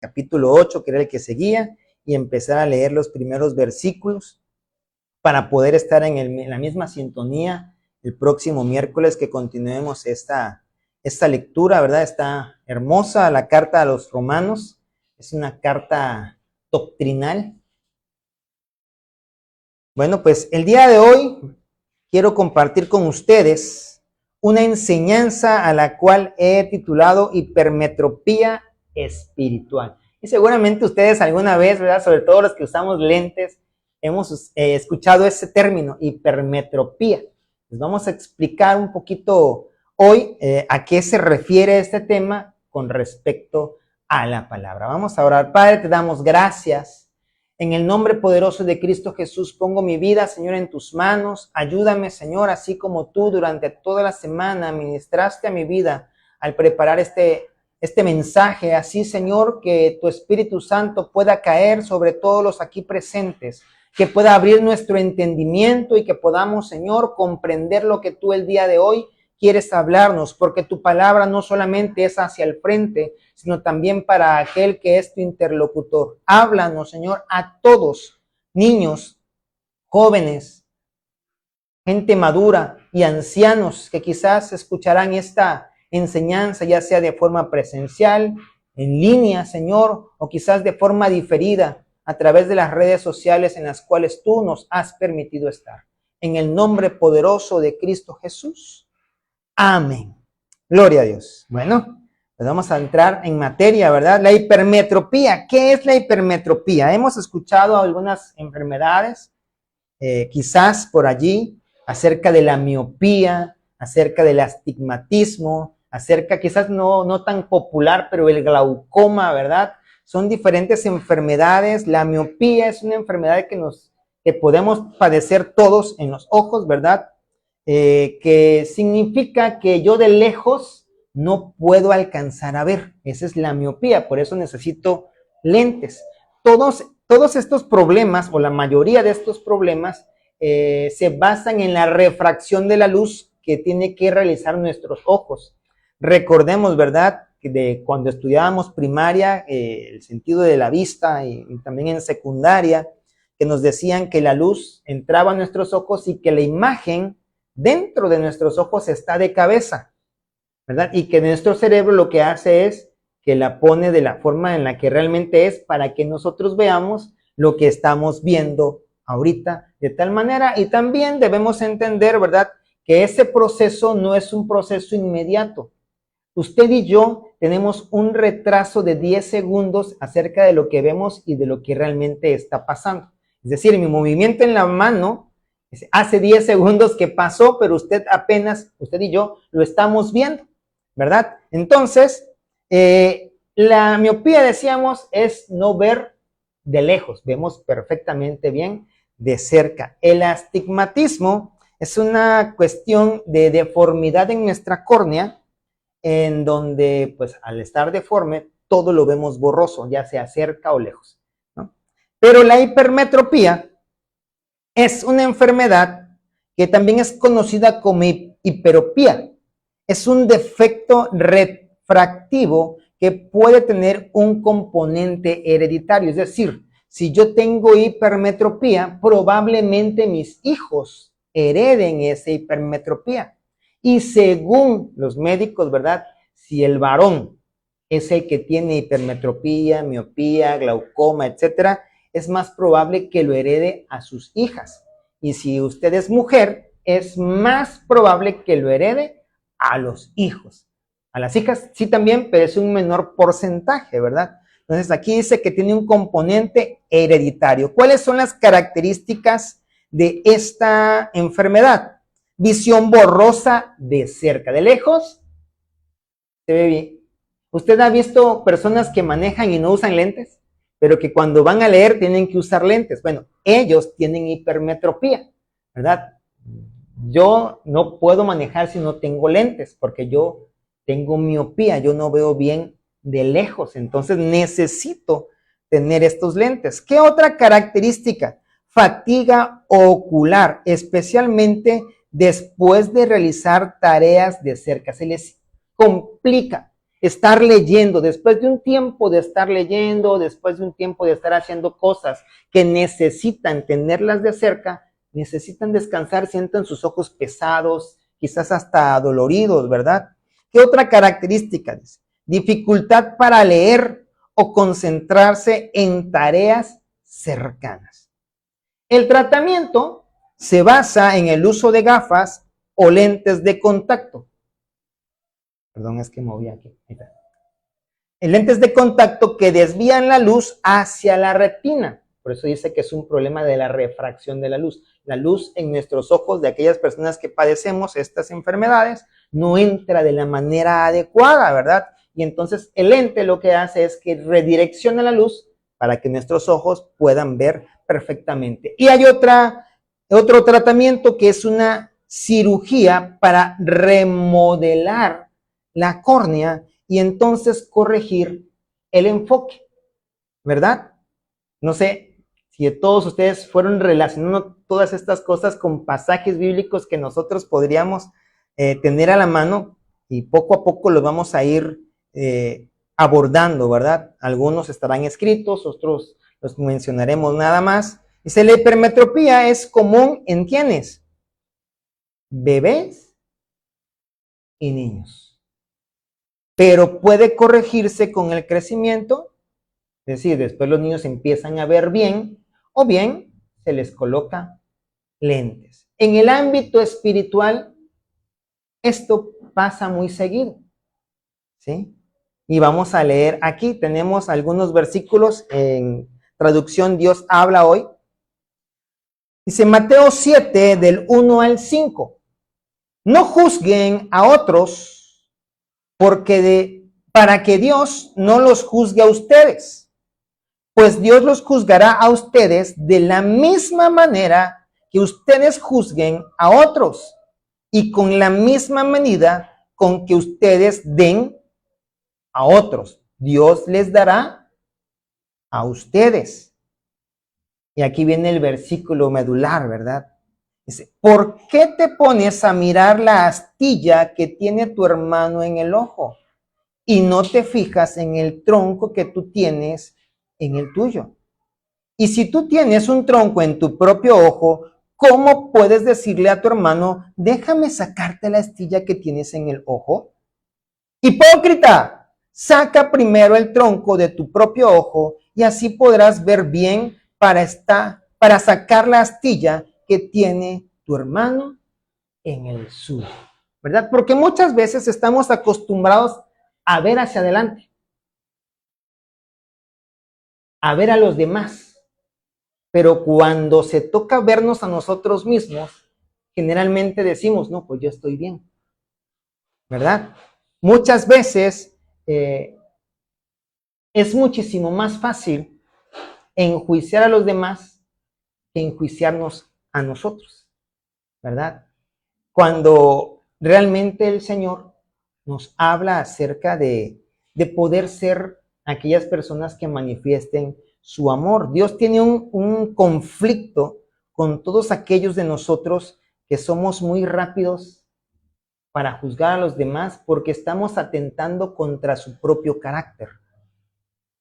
capítulo 8, que era el que seguía, y empezar a leer los primeros versículos para poder estar en la misma sintonía el próximo miércoles que continuemos esta lectura, ¿verdad? Está hermosa la carta a los romanos, es una carta doctrinal. Bueno, pues el día de hoy quiero compartir con ustedes una enseñanza a la cual he titulado hipermetropía espiritual. Y seguramente ustedes alguna vez, ¿verdad? Sobre todo los que usamos lentes, hemos escuchado ese término, hipermetropía. Les vamos a explicar un poquito hoy a qué se refiere este tema con respecto a la palabra. Vamos a orar. Padre, te damos gracias. En el nombre poderoso de Cristo Jesús pongo mi vida, Señor, en tus manos. Ayúdame, Señor, así como tú durante toda la semana ministraste a mi vida al preparar este mensaje. Así, Señor, que tu Espíritu Santo pueda caer sobre todos los aquí presentes, que pueda abrir nuestro entendimiento y que podamos, Señor, comprender lo que tú el día de hoy quieres hablarnos, porque tu palabra no solamente es hacia el frente, sino también para aquel que es tu interlocutor. Háblanos, Señor, a todos, niños, jóvenes, gente madura y ancianos que quizás escucharán esta enseñanza, ya sea de forma presencial, en línea, Señor, o quizás de forma diferida a través de las redes sociales en las cuales tú nos has permitido estar. En el nombre poderoso de Cristo Jesús. Amén. Gloria a Dios. Bueno, pues vamos a entrar en materia, ¿verdad? La hipermetropía. ¿Qué es la hipermetropía? Hemos escuchado algunas enfermedades, quizás por allí, acerca de la miopía, acerca del astigmatismo, acerca quizás no tan popular, pero el glaucoma, ¿verdad? Son diferentes enfermedades. La miopía es una enfermedad que podemos padecer todos en los ojos, ¿verdad? Que significa que yo de lejos no puedo alcanzar a ver. Esa es la miopía, por eso necesito lentes. Todos estos problemas, o la mayoría de estos problemas, se basan en la refracción de la luz que tiene que realizar nuestros ojos. Recordemos, ¿verdad?, que de cuando estudiábamos primaria, el sentido de la vista y también en secundaria, que nos decían que la luz entraba a nuestros ojos y que la imagen dentro de nuestros ojos está de cabeza, ¿verdad? Y que nuestro cerebro lo que hace es que la pone de la forma en la que realmente es para que nosotros veamos lo que estamos viendo ahorita de tal manera. Y también debemos entender, ¿verdad?, que ese proceso no es un proceso inmediato. Usted y yo tenemos un retraso de 10 segundos acerca de lo que vemos y de lo que realmente está pasando. Es decir, mi movimiento en la mano hace 10 segundos que pasó, pero usted y yo, lo estamos viendo, ¿verdad? Entonces, la miopía, decíamos, es no ver de lejos, vemos perfectamente bien de cerca. El astigmatismo es una cuestión de deformidad en nuestra córnea, en donde, pues, al estar deforme, todo lo vemos borroso, ya sea cerca o lejos, ¿no? Pero la hipermetropía es una enfermedad que también es conocida como hiperopía. Es un defecto refractivo que puede tener un componente hereditario. Es decir, si yo tengo hipermetropía, probablemente mis hijos hereden esa hipermetropía. Y según los médicos, ¿verdad?, si el varón es el que tiene hipermetropía, miopía, glaucoma, etcétera, es más probable que lo herede a sus hijas. Y si usted es mujer, es más probable que lo herede a los hijos. A las hijas sí también, pero es un menor porcentaje, ¿verdad? Entonces aquí dice que tiene un componente hereditario. ¿Cuáles son las características de esta enfermedad? Visión borrosa de cerca. De lejos se ve bien. ¿Usted ha visto personas que manejan y no usan lentes, pero que cuando van a leer tienen que usar lentes? Bueno, ellos tienen hipermetropía, ¿verdad? Yo no puedo manejar si no tengo lentes, porque yo tengo miopía, yo no veo bien de lejos, entonces necesito tener estos lentes. ¿Qué otra característica? Fatiga ocular, especialmente después de realizar tareas de cerca. Se les complica. estar leyendo, después de un tiempo de estar leyendo, después de un tiempo de estar haciendo cosas que necesitan tenerlas de cerca, necesitan descansar, sienten sus ojos pesados, quizás hasta doloridos, ¿verdad? ¿Qué otra característica dice? Dificultad para leer o concentrarse en tareas cercanas. El tratamiento se basa en el uso de gafas o lentes de contacto. Perdón, es que moví aquí. Ahí está. Lentes de contacto que desvían la luz hacia la retina. Por eso dice que es un problema de la refracción de la luz. La luz en nuestros ojos de aquellas personas que padecemos estas enfermedades no entra de la manera adecuada, ¿verdad? Y entonces el lente lo que hace es que redirecciona la luz para que nuestros ojos puedan ver perfectamente. Y hay otro tratamiento que es una cirugía para remodelar la córnea y entonces corregir el enfoque, ¿verdad? No sé si todos ustedes fueron relacionando todas estas cosas con pasajes bíblicos que nosotros podríamos tener a la mano y poco a poco los vamos a ir abordando, ¿verdad? Algunos estarán escritos, otros los mencionaremos nada más. Dice, la hipermetropía es común en ¿quiénes? Bebés y niños. Pero puede corregirse con el crecimiento, es decir, después los niños empiezan a ver bien o bien se les coloca lentes. En el ámbito espiritual, esto pasa muy seguido, ¿sí? Y vamos a leer aquí, tenemos algunos versículos en traducción Dios habla hoy. Dice Mateo 7 del 1 al 5. No juzguen a otros para que Dios no los juzgue a ustedes, pues Dios los juzgará a ustedes de la misma manera que ustedes juzguen a otros y con la misma medida con que ustedes den a otros. Dios les dará a ustedes. Y aquí viene el versículo medular, ¿verdad? Dice, ¿por qué te pones a mirar la astilla que tiene tu hermano en el ojo y no te fijas en el tronco que tú tienes en el tuyo? Y si tú tienes un tronco en tu propio ojo, ¿cómo puedes decirle a tu hermano, déjame sacarte la astilla que tienes en el ojo? Hipócrita, saca primero el tronco de tu propio ojo y así podrás ver bien para sacar la astilla que tiene tu hermano en el suyo, ¿verdad? Porque muchas veces estamos acostumbrados a ver hacia adelante, a ver a los demás, pero cuando se toca vernos a nosotros mismos, generalmente decimos, no, pues yo estoy bien, ¿verdad? Muchas veces es muchísimo más fácil enjuiciar a los demás que enjuiciarnos a nosotros, ¿verdad? Cuando realmente el Señor nos habla acerca de poder ser aquellas personas que manifiesten su amor. Dios tiene un conflicto con todos aquellos de nosotros que somos muy rápidos para juzgar a los demás porque estamos atentando contra su propio carácter.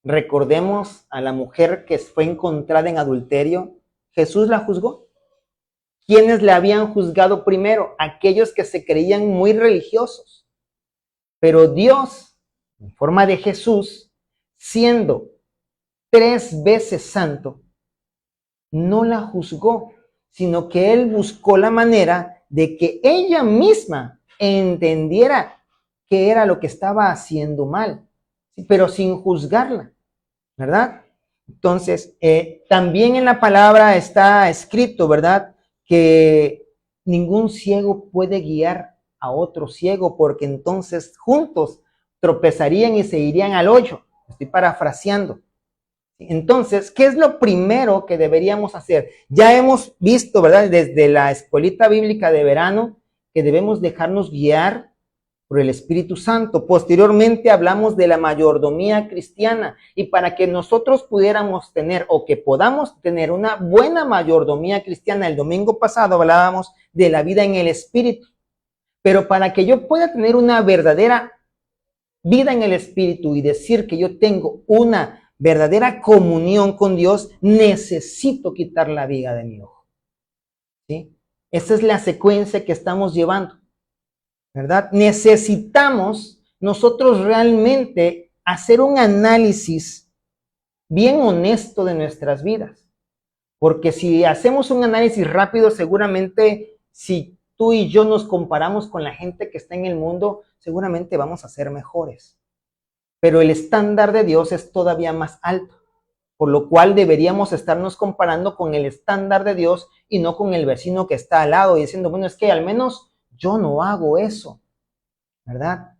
Recordemos a la mujer que fue encontrada en adulterio. Jesús la juzgó. ¿Quiénes la habían juzgado primero? Aquellos que se creían muy religiosos. Pero Dios, en forma de Jesús, siendo 3 veces santo, no la juzgó, sino que Él buscó la manera de que ella misma entendiera qué era lo que estaba haciendo mal, pero sin juzgarla, ¿verdad? Entonces, también en la palabra está escrito, ¿verdad?, que ningún ciego puede guiar a otro ciego, porque entonces juntos tropezarían y se irían al hoyo. Estoy parafraseando. Entonces, ¿qué es lo primero que deberíamos hacer? Ya hemos visto, ¿verdad?, desde la escuelita bíblica de verano, que debemos dejarnos guiar por el Espíritu Santo. Posteriormente hablamos de la mayordomía cristiana, y para que nosotros pudiéramos tener o que podamos tener una buena mayordomía cristiana, el domingo pasado hablábamos de la vida en el Espíritu, pero para que yo pueda tener una verdadera vida en el Espíritu y decir que yo tengo una verdadera comunión con Dios, necesito quitar la viga de mi ojo. ¿Sí? Esa es la secuencia que estamos llevando, ¿verdad? Necesitamos nosotros realmente hacer un análisis bien honesto de nuestras vidas. Porque si hacemos un análisis rápido, seguramente si tú y yo nos comparamos con la gente que está en el mundo, seguramente vamos a ser mejores. Pero el estándar de Dios es todavía más alto, por lo cual deberíamos estarnos comparando con el estándar de Dios y no con el vecino que está al lado y diciendo, bueno, es que al menos yo no hago eso, ¿verdad?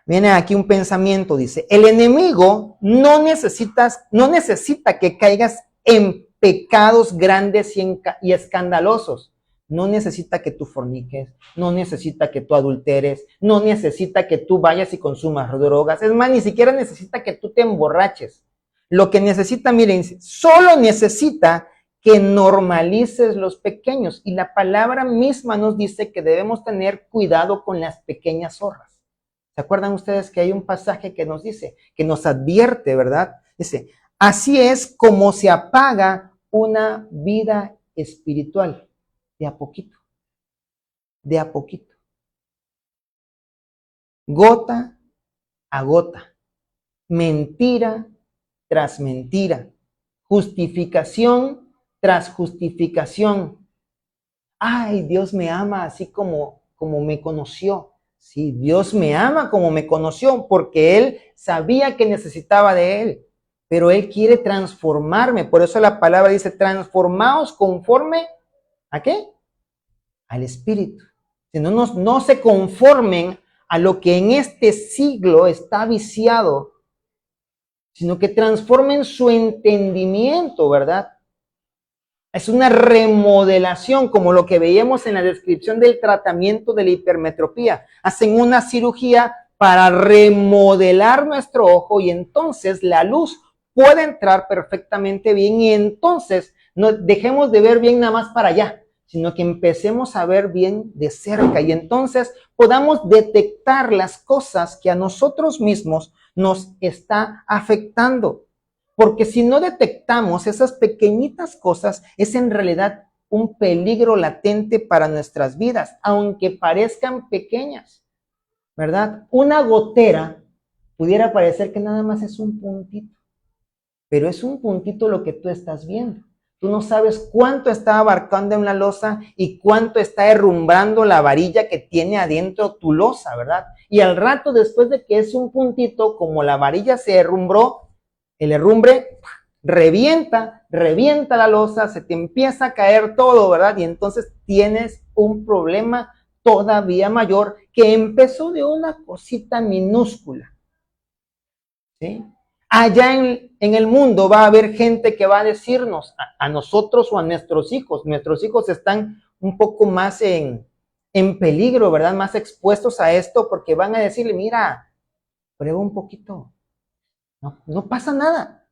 Viene aquí un pensamiento, dice, el enemigo no necesita que caigas en pecados grandes y escandalosos. No necesita que tú forniques, no necesita que tú adulteres, no necesita que tú vayas y consumas drogas. Es más, ni siquiera necesita que tú te emborraches. Lo que necesita, miren, solo necesita que normalices los pequeños. Y la palabra misma nos dice que debemos tener cuidado con las pequeñas zorras. ¿Se acuerdan ustedes que hay un pasaje que nos dice, que nos advierte, ¿verdad? Dice, así es como se apaga una vida espiritual, de a poquito, de a poquito, gota a gota, mentira tras mentira, justificación tras justificación. Ay, Dios me ama así como me conoció. Sí, Dios me ama como me conoció porque Él sabía que necesitaba de Él, pero Él quiere transformarme. Por eso la palabra dice, transformaos conforme ¿a qué? Al Espíritu. Si no se conformen a lo que en este siglo está viciado, sino que transformen su entendimiento, ¿verdad? Es una remodelación, como lo que veíamos en la descripción del tratamiento de la hipermetropía. Hacen una cirugía para remodelar nuestro ojo y entonces la luz puede entrar perfectamente bien y entonces no dejemos de ver bien nada más para allá, sino que empecemos a ver bien de cerca y entonces podamos detectar las cosas que a nosotros mismos nos está afectando. Porque si no detectamos esas pequeñitas cosas, es en realidad un peligro latente para nuestras vidas, aunque parezcan pequeñas, ¿verdad? Una gotera pudiera parecer que nada más es un puntito, pero es un puntito lo que tú estás viendo. Tú no sabes cuánto está abarcando en la losa y cuánto está derrumbando la varilla que tiene adentro tu losa, ¿verdad? Y al rato, después de que es un puntito, como la varilla se derrumbró, el herrumbre revienta la losa, se te empieza a caer todo, ¿verdad? Y entonces tienes un problema todavía mayor que empezó de una cosita minúscula, ¿sí? Allá en el mundo va a haber gente que va a decirnos a nosotros o a nuestros hijos están un poco más en peligro, ¿verdad? Más expuestos a esto porque van a decirle, mira, prueba un poquito, no pasa nada.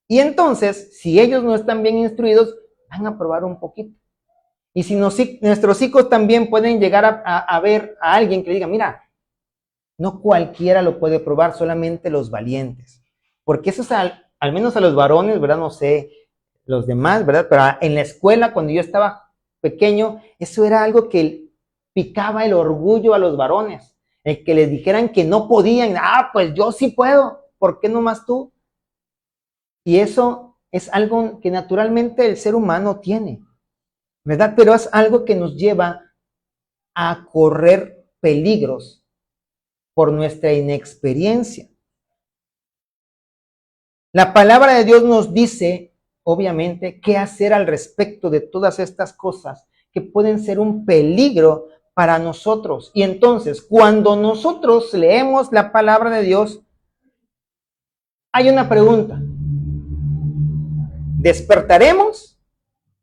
Y entonces, si ellos no están bien instruidos, van a probar un poquito. Y si nuestros hijos también pueden llegar a ver a alguien que diga, mira, no cualquiera lo puede probar, solamente los valientes. Porque eso es al menos a los varones, ¿verdad? No sé, los demás, ¿verdad? Pero en la escuela, cuando yo estaba pequeño, eso era algo que picaba el orgullo a los varones. El que les dijeran que no podían, pues yo sí puedo, ¿por qué no más tú? Y eso es algo que naturalmente el ser humano tiene, ¿verdad? Pero es algo que nos lleva a correr peligros por nuestra inexperiencia. La palabra de Dios nos dice, obviamente, qué hacer al respecto de todas estas cosas que pueden ser un peligro para nosotros. Y entonces, cuando nosotros leemos la palabra de Dios, hay una pregunta. ¿Despertaremos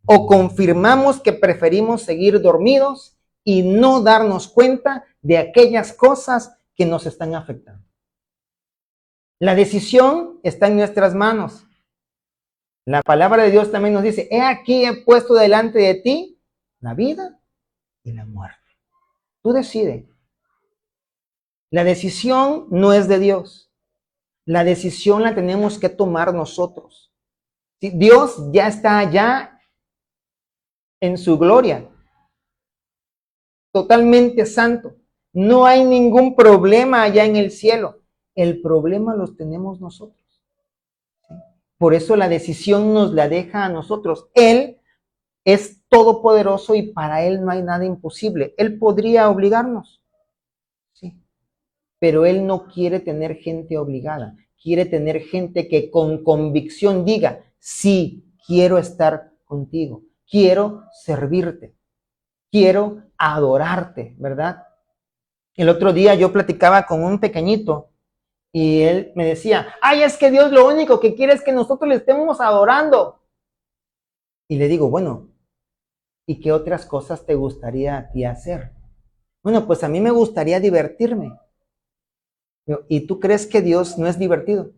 o confirmamos que preferimos seguir dormidos y no darnos cuenta de aquellas cosas que nos están afectando? La decisión está en nuestras manos. La palabra de Dios también nos dice, he aquí he puesto delante de ti la vida y la muerte. Tú decides. La decisión no es de Dios. La decisión la tenemos que tomar nosotros. ¿Sí? Dios ya está allá en su gloria, totalmente santo. No hay ningún problema allá en el cielo. El problema los tenemos nosotros. ¿Sí? Por eso la decisión nos la deja a nosotros. Él es todopoderoso y para Él no hay nada imposible. Él podría obligarnos, sí, pero Él no quiere tener gente obligada. Quiere tener gente que con convicción diga, sí, quiero estar contigo, quiero servirte, quiero adorarte, ¿verdad? El otro día yo platicaba con un pequeñito y él me decía, ay, es que Dios lo único que quiere es que nosotros le estemos adorando. Y le digo, bueno, ¿y qué otras cosas te gustaría a ti hacer? Bueno, pues a mí me gustaría divertirme. ¿Y tú crees que Dios no es divertido?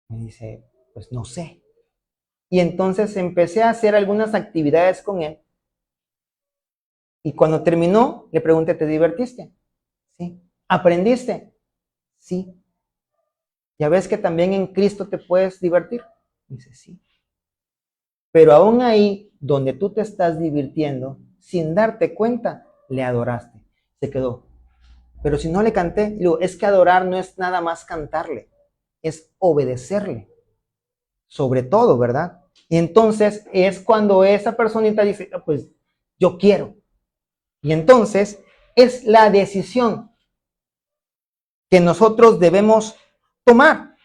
Me dice, pues no sé. Y entonces empecé a hacer algunas actividades con él. Y cuando terminó, le pregunté, ¿te divertiste? Sí. ¿Aprendiste? Sí. ¿Ya ves que también en Cristo te puedes divertir? Dice, sí. Pero aún ahí, donde tú te estás divirtiendo, sin darte cuenta, le adoraste. Se quedó. Pero si no le canté, digo, es que adorar no es nada más cantarle, es obedecerle. Sobre todo, ¿verdad? Y entonces es cuando esa personita dice, pues yo quiero. Y entonces es la decisión que nosotros debemos tomar.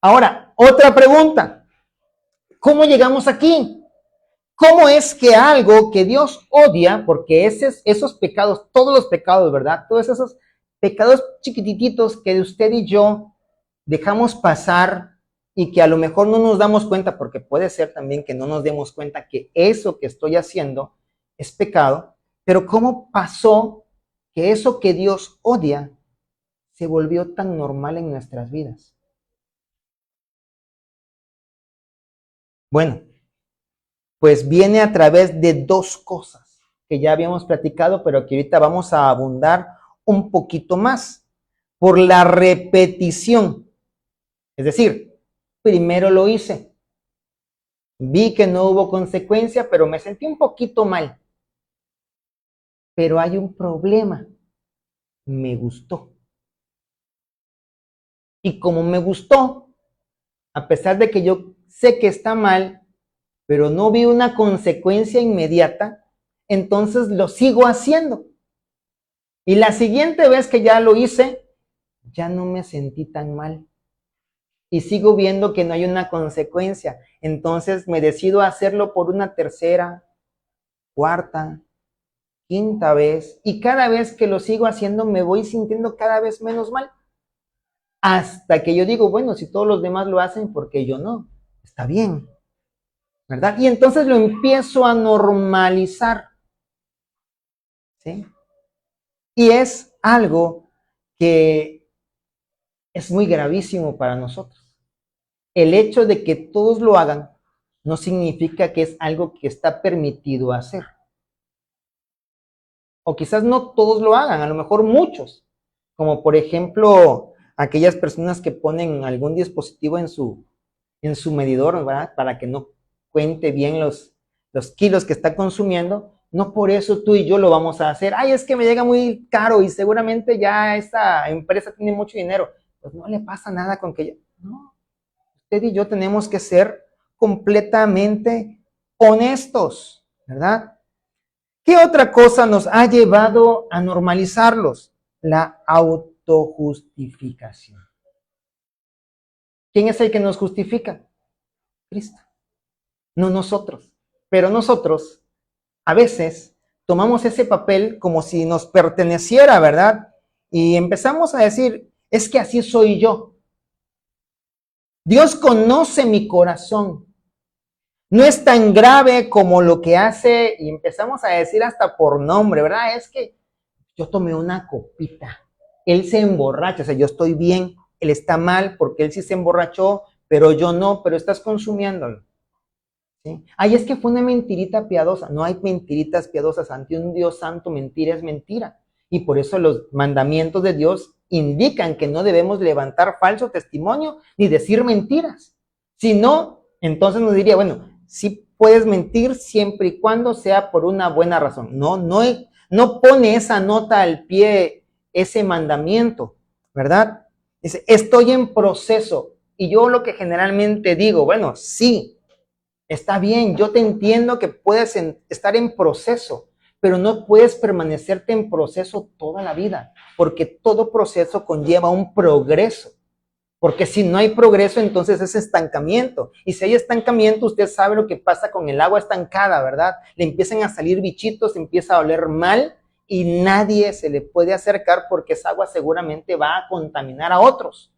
Ahora, otra pregunta. ¿Cómo llegamos aquí? ¿Cómo es que algo que Dios odia, porque esos pecados, todos los pecados, ¿verdad? Todos esos pecados chiquititos que usted y yo dejamos pasar y que a lo mejor no nos damos cuenta, porque puede ser también que no nos demos cuenta que eso que estoy haciendo es pecado, pero ¿cómo pasó que eso que Dios odia se volvió tan normal en nuestras vidas? Bueno, pues viene a través de dos cosas que ya habíamos platicado, pero que ahorita vamos a abundar un poquito más. Por la repetición. Es decir, primero lo hice. Vi que no hubo consecuencia, pero me sentí un poquito mal. Pero hay un problema. Me gustó. Y como me gustó, a pesar de que yo sé que está mal, pero no vi una consecuencia inmediata, entonces lo sigo haciendo. Y la siguiente vez que ya lo hice, ya no me sentí tan mal. Y sigo viendo que no hay una consecuencia. Entonces me decido a hacerlo por una tercera, cuarta, quinta vez. Y cada vez que lo sigo haciendo me voy sintiendo cada vez menos mal. Hasta que yo digo, bueno, si todos los demás lo hacen, ¿por qué yo no? Está bien, ¿verdad? Y entonces lo empiezo a normalizar. ¿Sí? Y es algo que es muy gravísimo para nosotros. El hecho de que todos lo hagan no significa que es algo que está permitido hacer. O quizás no todos lo hagan, a lo mejor muchos. Como por ejemplo, aquellas personas que ponen algún dispositivo en su medidor, ¿verdad? Para que no cuente bien los kilos que está consumiendo. No por eso tú y yo lo vamos a hacer. Ay, es que me llega muy caro y seguramente ya esta empresa tiene mucho dinero. Pues no le pasa nada con que yo. No, usted y yo tenemos que ser completamente honestos, ¿verdad? ¿Qué otra cosa nos ha llevado a normalizarlos? La autojustificación. ¿Quién es el que nos justifica? Cristo, no nosotros. Pero nosotros, a veces, tomamos ese papel como si nos perteneciera, ¿verdad? Y empezamos a decir, es que así soy yo. Dios conoce mi corazón. No es tan grave como lo que hace, y empezamos a decir hasta por nombre, ¿verdad? Es que yo tomé una copita. Él se emborracha, o sea, yo estoy bien, él está mal porque él sí se emborrachó, pero yo no, pero estás consumiéndolo. ¿Sí? Ay, es que fue una mentirita piadosa. No hay mentiritas piadosas. Ante un Dios santo, mentira es mentira. Y por eso los mandamientos de Dios indican que no debemos levantar falso testimonio ni decir mentiras. Si no, entonces nos diría, bueno, sí puedes mentir siempre y cuando sea por una buena razón. No pone esa nota al pie ese mandamiento, ¿verdad? Dice, estoy en proceso. Y yo lo que generalmente digo, bueno, sí, está bien, yo te entiendo que puedes estar en proceso, pero no puedes permanecerte en proceso toda la vida, porque todo proceso conlleva un progreso. Porque si no hay progreso, entonces es estancamiento. Y si hay estancamiento, usted sabe lo que pasa con el agua estancada, ¿verdad? Le empiezan a salir bichitos, empieza a oler mal y nadie se le puede acercar porque esa agua seguramente va a contaminar a otros.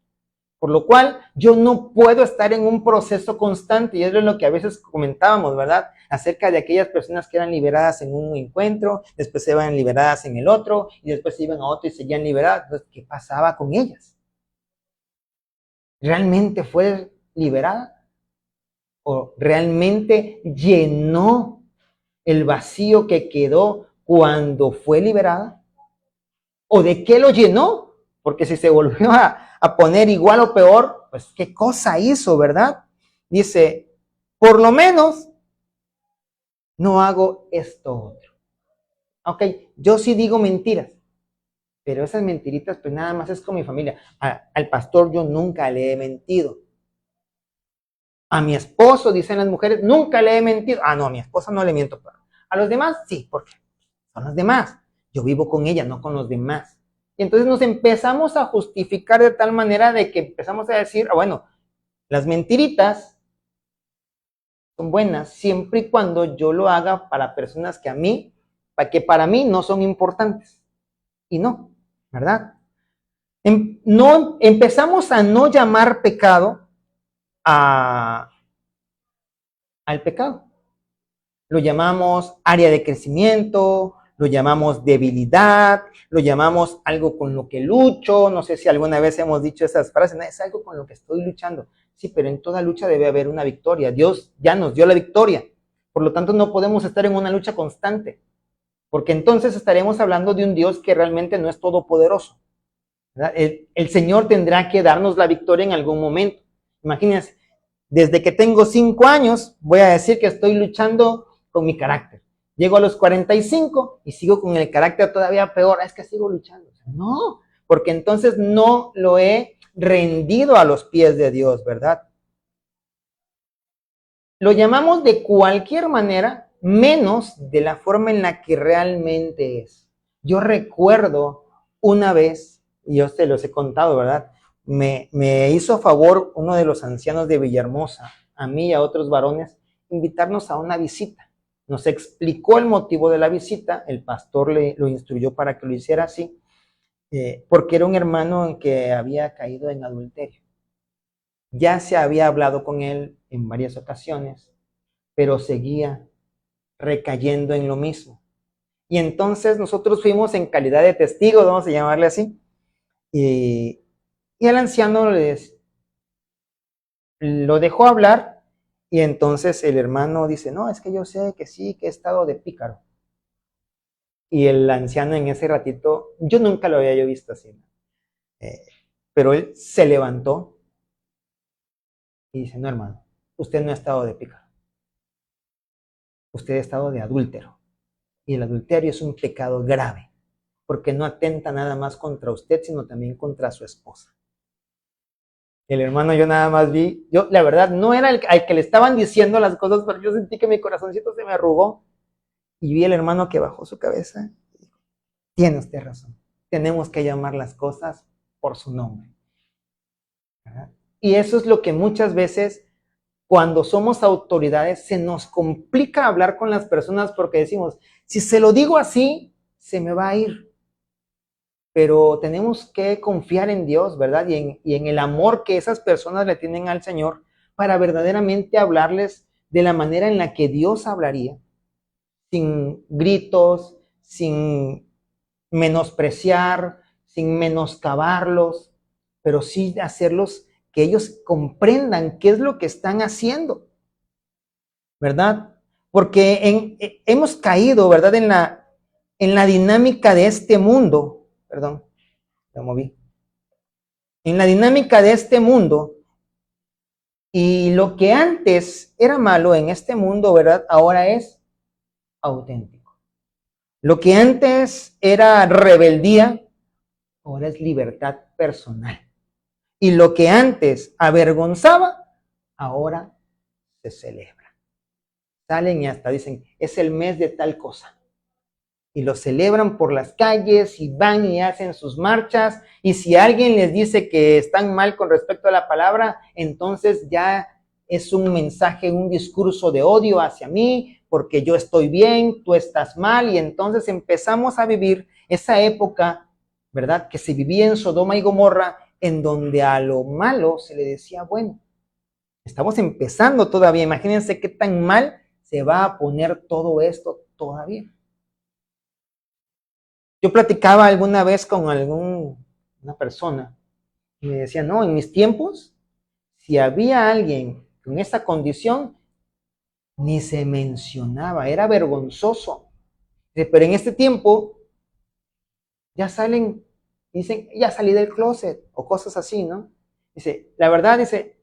Por lo cual, yo no puedo estar en un proceso constante, y eso es lo que a veces comentábamos, ¿verdad? Acerca de aquellas personas que eran liberadas en un encuentro, después se iban liberadas en el otro, y después se iban a otro y seguían liberadas. Entonces, ¿qué pasaba con ellas? ¿Realmente fue liberada? ¿O realmente llenó el vacío que quedó cuando fue liberada? ¿O de qué lo llenó? Porque si se volvió a poner igual o peor, pues qué cosa hizo, ¿verdad? Dice, por lo menos no hago esto otro. Ok, yo sí digo mentiras, pero esas mentiritas pues nada más es con mi familia. Al pastor yo nunca le he mentido. A mi esposo, dicen las mujeres, nunca le he mentido. No, a mi esposa no le miento. Pero a los demás, sí, porque son los demás. Yo vivo con ella, no con los demás. Y entonces nos empezamos a justificar de tal manera de que empezamos a decir, bueno, las mentiritas son buenas siempre y cuando yo lo haga para personas que para mí no son importantes. Y no, ¿verdad? No, empezamos a no llamar pecado al pecado. Lo llamamos área de crecimiento, lo llamamos debilidad, lo llamamos algo con lo que lucho. No sé si alguna vez hemos dicho esas frases, ¿no? Es algo con lo que estoy luchando. Sí, pero en toda lucha debe haber una victoria. Dios ya nos dio la victoria. Por lo tanto, no podemos estar en una lucha constante, porque entonces estaremos hablando de un Dios que realmente no es todopoderoso, ¿verdad? El Señor tendrá que darnos la victoria en algún momento. Imagínense, desde que tengo 5 años, voy a decir que estoy luchando con mi carácter. Llego a los 45 y sigo con el carácter todavía peor. Es que sigo luchando. No, porque entonces no lo he rendido a los pies de Dios, ¿verdad? Lo llamamos de cualquier manera, menos de la forma en la que realmente es. Yo recuerdo una vez, y yo se los he contado, ¿verdad? Me hizo favor uno de los ancianos de Villahermosa, a mí y a otros varones, invitarnos a una visita. Nos explicó el motivo de la visita, el pastor lo instruyó para que lo hiciera así, porque era un hermano que había caído en adulterio. Ya se había hablado con él en varias ocasiones, pero seguía recayendo en lo mismo. Y entonces nosotros fuimos en calidad de testigos, vamos a llamarle así, y el anciano lo dejó hablar, y entonces el hermano dice, no, es que yo sé que sí, que he estado de pícaro. Y el anciano en ese ratito, yo nunca lo había yo visto así, pero él se levantó y dice, no, hermano, usted no ha estado de pícaro, usted ha estado de adúltero. Y el adulterio es un pecado grave, porque no atenta nada más contra usted, sino también contra su esposa. El hermano, yo nada más vi, yo la verdad no era al que le estaban diciendo las cosas, pero yo sentí que mi corazoncito se me arrugó y vi al hermano que bajó su cabeza y dijo, tiene usted razón, tenemos que llamar las cosas por su nombre, ¿verdad? Y eso es lo que muchas veces cuando somos autoridades se nos complica hablar con las personas porque decimos, si se lo digo así, se me va a ir. Pero tenemos que confiar en Dios, ¿verdad? Y en el amor que esas personas le tienen al Señor para verdaderamente hablarles de la manera en la que Dios hablaría, sin gritos, sin menospreciar, sin menoscabarlos, pero sí hacerlos que ellos comprendan qué es lo que están haciendo, ¿verdad? Porque hemos caído, ¿verdad? en la dinámica de este mundo, perdón, lo moví, en la dinámica de este mundo, y lo que antes era malo en este mundo, ¿verdad? Ahora es auténtico. Lo que antes era rebeldía, ahora es libertad personal. Y lo que antes avergonzaba, ahora se celebra. Salen y hasta dicen, es el mes de tal cosa. Y lo celebran por las calles y van y hacen sus marchas. Y si alguien les dice que están mal con respecto a la palabra, entonces ya es un mensaje, un discurso de odio hacia mí, porque yo estoy bien, tú estás mal. Y entonces empezamos a vivir esa época, ¿verdad? Que se vivía en Sodoma y Gomorra, en donde a lo malo se le decía bueno. Estamos empezando todavía. Imagínense qué tan mal se va a poner todo esto todavía. Yo platicaba alguna vez con una persona y me decía, no, en mis tiempos, si había alguien con esa condición, ni se mencionaba, era vergonzoso. Pero en este tiempo ya salen, dicen, ya salí del closet o cosas así, ¿no? Dice, la verdad, dice,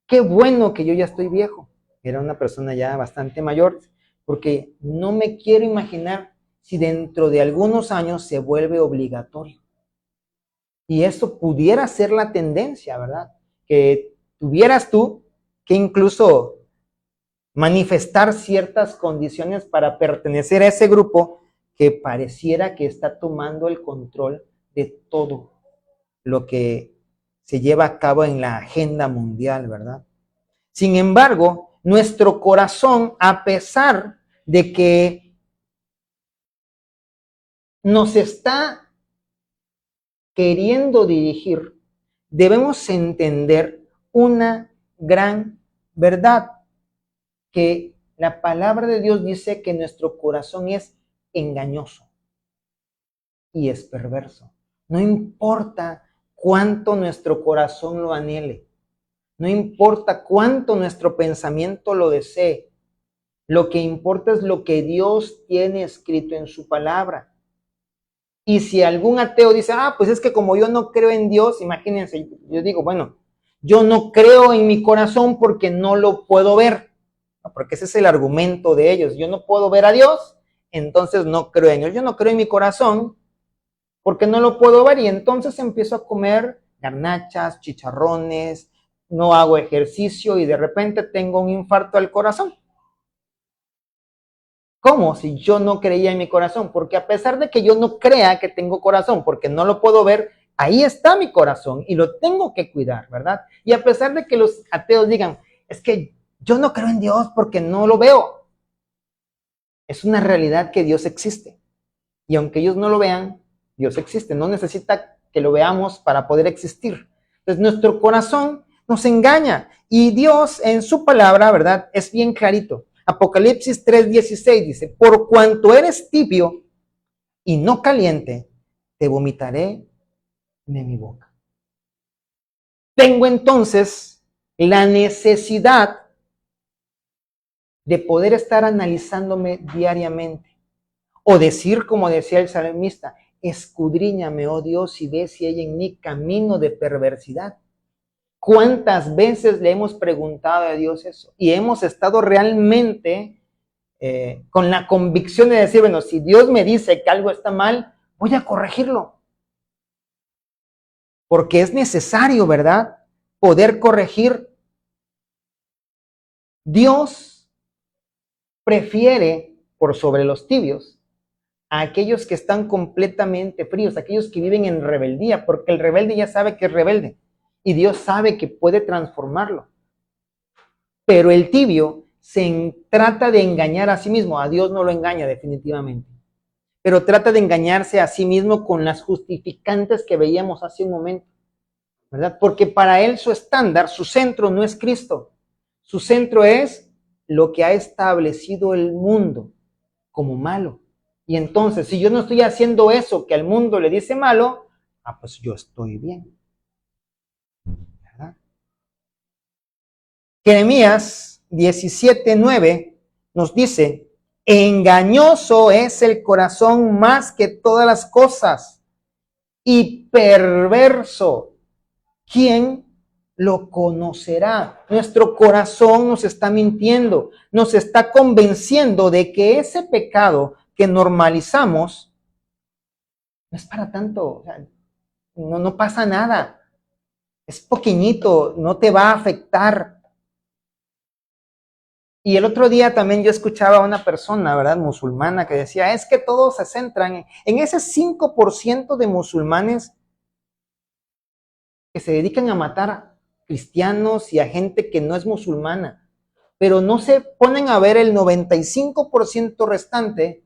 qué bueno que yo ya estoy viejo. Era una persona ya bastante mayor, porque no me quiero imaginar si dentro de algunos años se vuelve obligatorio. Y eso pudiera ser la tendencia, ¿verdad? Que tuvieras tú que incluso manifestar ciertas condiciones para pertenecer a ese grupo que pareciera que está tomando el control de todo lo que se lleva a cabo en la agenda mundial, ¿verdad? Sin embargo, nuestro corazón, a pesar de que nos está queriendo dirigir, debemos entender una gran verdad, que la palabra de Dios dice que nuestro corazón es engañoso y es perverso. No importa cuánto nuestro corazón lo anhele, no importa cuánto nuestro pensamiento lo desee, lo que importa es lo que Dios tiene escrito en su palabra. Y si algún ateo dice, pues es que como yo no creo en Dios, imagínense, yo digo, bueno, yo no creo en mi corazón porque no lo puedo ver. Porque ese es el argumento de ellos. Yo no puedo ver a Dios, entonces no creo en Él. Yo no creo en mi corazón porque no lo puedo ver y entonces empiezo a comer garnachas, chicharrones, no hago ejercicio y de repente tengo un infarto al corazón. ¿Cómo? Si yo no creía en mi corazón, porque a pesar de que yo no crea que tengo corazón, porque no lo puedo ver, ahí está mi corazón y lo tengo que cuidar, ¿verdad? Y a pesar de que los ateos digan, es que yo no creo en Dios porque no lo veo. Es una realidad que Dios existe. Y aunque ellos no lo vean, Dios existe. No necesita que lo veamos para poder existir. Entonces nuestro corazón nos engaña y Dios en su palabra, ¿verdad? Es bien clarito. Apocalipsis 3:16 dice, por cuanto eres tibio y no caliente, te vomitaré de mi boca. Tengo entonces la necesidad de poder estar analizándome diariamente o decir como decía el salmista, escudriñame, oh Dios, y ve si hay en mí camino de perversidad. ¿Cuántas veces le hemos preguntado a Dios eso? Y hemos estado realmente con la convicción de decir, bueno, si Dios me dice que algo está mal, voy a corregirlo. Porque es necesario, ¿verdad? Poder corregir. Dios prefiere por sobre los tibios a aquellos que están completamente fríos, aquellos que viven en rebeldía, porque el rebelde ya sabe que es rebelde y Dios sabe que puede transformarlo. Pero el tibio trata de engañar a sí mismo, a Dios no lo engaña definitivamente, pero trata de engañarse a sí mismo con las justificantes que veíamos hace un momento, ¿verdad? Porque para él su estándar, su centro no es Cristo, su centro es lo que ha establecido el mundo como malo. Y entonces, si yo no estoy haciendo eso que al mundo le dice malo, pues yo estoy bien, ¿verdad? Jeremías 17:9 nos dice, Engañoso es el corazón más que todas las cosas y perverso. ¿Quién lo conocerá? Nuestro corazón nos está mintiendo, nos está convenciendo de que ese pecado que normalizamos no es para tanto, o sea, no pasa nada, es pequeñito, no te va a afectar. Y el otro día también yo escuchaba a una persona, ¿verdad?, musulmana, que decía, es que todos se centran en ese 5% de musulmanes que se dedican a matar a cristianos y a gente que no es musulmana, pero no se ponen a ver el 95% restante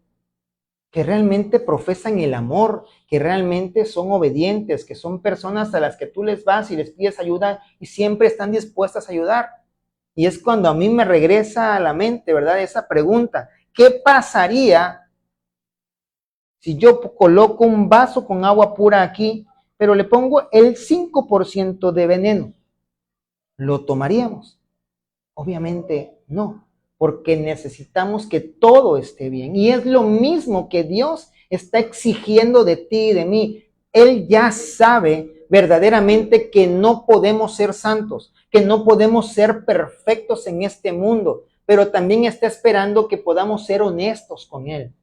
que realmente profesan el amor, que realmente son obedientes, que son personas a las que tú les vas y les pides ayuda y siempre están dispuestas a ayudar. Y es cuando a mí me regresa a la mente, ¿verdad?, esa pregunta, ¿qué pasaría si yo coloco un vaso con agua pura aquí, pero le pongo el 5% de veneno? ¿Lo tomaríamos? Obviamente no, porque necesitamos que todo esté bien. Y es lo mismo que Dios está exigiendo de ti y de mí. Él ya sabe verdaderamente que no podemos ser santos, que no podemos ser perfectos en este mundo, pero también está esperando que podamos ser honestos con Él.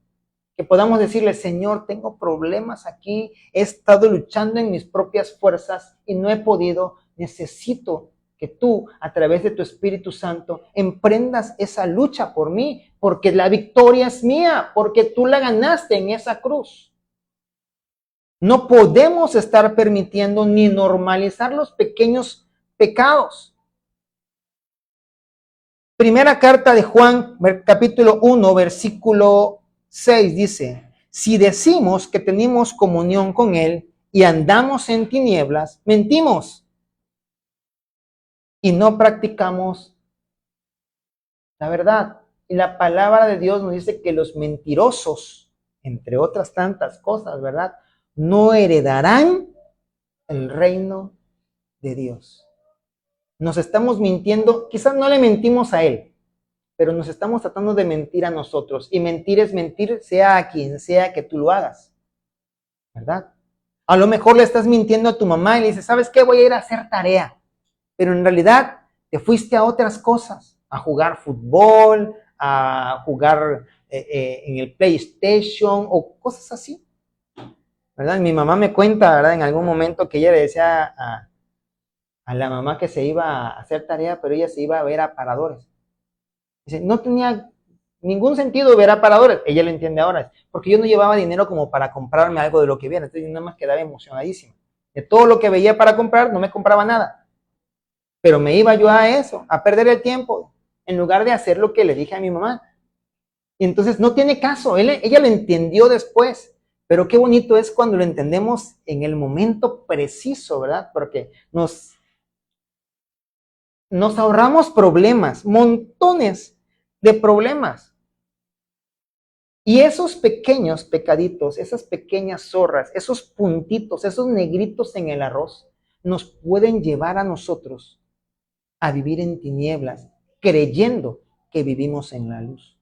Que podamos decirle, Señor, tengo problemas aquí, he estado luchando en mis propias fuerzas y no he podido, necesito que tú, a través de tu Espíritu Santo, emprendas esa lucha por mí, porque la victoria es mía, porque tú la ganaste en esa cruz. No podemos estar permitiendo ni normalizar los pequeños pecados. Primera carta de Juan, capítulo 1, versículo 6 dice, si decimos que tenemos comunión con Él y andamos en tinieblas, mentimos y no practicamos la verdad. Y la palabra de Dios nos dice que los mentirosos, entre otras tantas cosas, ¿verdad?, no heredarán el reino de Dios. Nos estamos mintiendo, quizás no le mentimos a Él, pero nos estamos tratando de mentir a nosotros. Y mentir es mentir, sea a quien sea que tú lo hagas, ¿verdad? A lo mejor le estás mintiendo a tu mamá y le dices, ¿sabes qué? Voy a ir a hacer tarea. Pero en realidad te fuiste a otras cosas, a jugar fútbol, a jugar en el PlayStation o cosas así, ¿verdad? Mi mamá me cuenta, ¿verdad?, en algún momento que ella le decía a la mamá que se iba a hacer tarea, pero ella se iba a ver aparadores. Dice, no tenía ningún sentido ver aparadores. Ella lo entiende ahora, porque yo no llevaba dinero como para comprarme algo de lo que viera. Entonces yo nada más quedaba emocionadísima. De todo lo que veía para comprar, no me compraba nada. Pero me iba yo a eso, a perder el tiempo, en lugar de hacer lo que le dije a mi mamá. Y entonces no tiene caso. Ella lo entendió después. Pero qué bonito es cuando lo entendemos en el momento preciso, ¿verdad? Porque nos ahorramos problemas, montones de problemas. Y esos pequeños pecaditos, esas pequeñas zorras, esos puntitos, esos negritos en el arroz, nos pueden llevar a nosotros a vivir en tinieblas, creyendo que vivimos en la luz.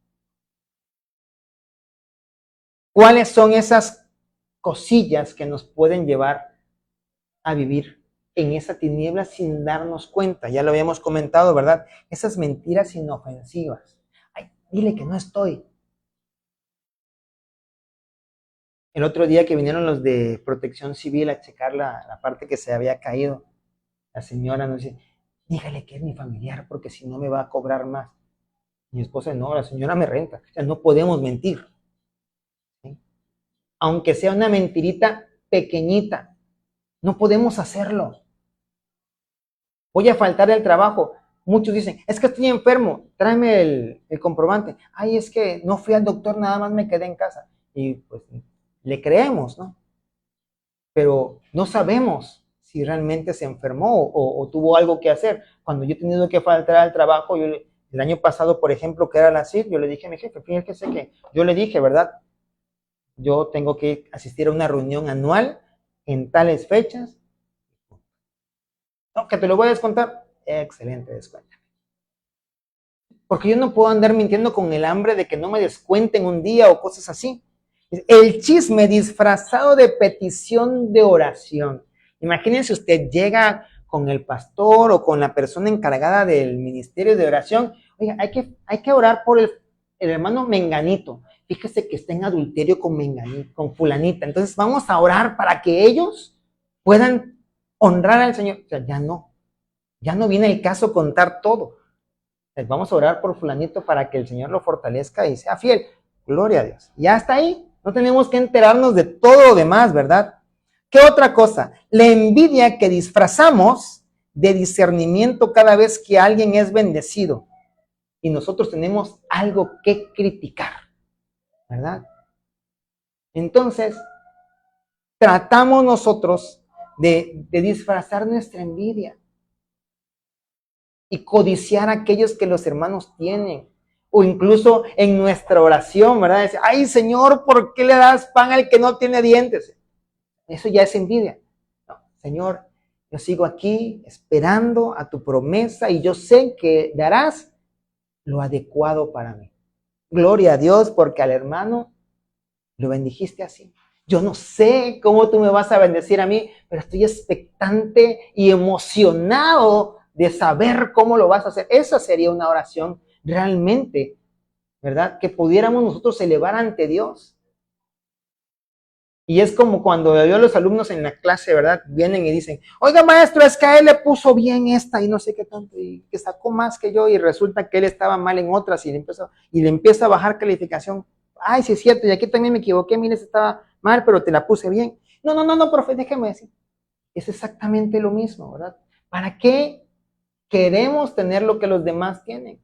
¿Cuáles son esas cosillas que nos pueden llevar a vivir en esa tiniebla sin darnos cuenta? Ya lo habíamos comentado, ¿verdad? Esas mentiras inofensivas. Ay, dile que no estoy. El otro día que vinieron los de Protección Civil a checar la parte que se había caído, la señora nos dice, dígale que es mi familiar porque si no me va a cobrar más. Mi esposa, no, la señora me renta. O sea, no podemos mentir, ¿sí? Aunque sea una mentirita pequeñita, no podemos hacerlo. Voy a faltar al trabajo. Muchos dicen, es que estoy enfermo, tráeme el comprobante. Ay, es que no fui al doctor, nada más me quedé en casa. Y pues le creemos, ¿no? Pero no sabemos si realmente se enfermó o tuvo algo que hacer. Cuando yo he tenido que faltar al trabajo, el año pasado, por ejemplo, que era la CIR, yo le dije a mi jefe, fíjese que yo le dije, ¿verdad? Yo tengo que asistir a una reunión anual en tales fechas. No, que te lo voy a descontar. Excelente descuento. Porque yo no puedo andar mintiendo con el hambre de que no me descuenten un día o cosas así. El chisme disfrazado de petición de oración. Imagínense, usted llega con el pastor o con la persona encargada del ministerio de oración. Oiga, hay que orar por el hermano Menganito. Fíjese que está en adulterio con Menganito, con fulanita. Entonces vamos a orar para que ellos puedan honrar al Señor. O sea, ya no viene el caso contar todo. Vamos a orar por fulanito para que el Señor lo fortalezca y sea fiel. Gloria a Dios. Ya está ahí. No tenemos que enterarnos de todo lo demás, ¿verdad? ¿Qué otra cosa? La envidia que disfrazamos de discernimiento cada vez que alguien es bendecido y nosotros tenemos algo que criticar, ¿verdad? Entonces, tratamos nosotros de disfrazar nuestra envidia y codiciar a aquellos que los hermanos tienen. O incluso en nuestra oración, ¿verdad? Dice, ay Señor, ¿por qué le das pan al que no tiene dientes? Eso ya es envidia. No, Señor, yo sigo aquí esperando a tu promesa y yo sé que darás lo adecuado para mí. Gloria a Dios porque al hermano lo bendijiste así. Yo no sé cómo tú me vas a bendecir a mí, pero estoy expectante y emocionado de saber cómo lo vas a hacer. Esa sería una oración realmente, ¿verdad? Que pudiéramos nosotros elevar ante Dios. Y es como cuando yo los alumnos en la clase, ¿verdad? Vienen y dicen, oiga maestro, es que a él le puso bien esta y no sé qué tanto, y que sacó más que yo y resulta que él estaba mal en otras y le empieza a bajar calificación. Ay, sí es cierto, y aquí también me equivoqué, mire, estaba mal, pero te la puse bien. No, profe, déjeme decir. Es exactamente lo mismo, ¿verdad? ¿Para qué queremos tener lo que los demás tienen?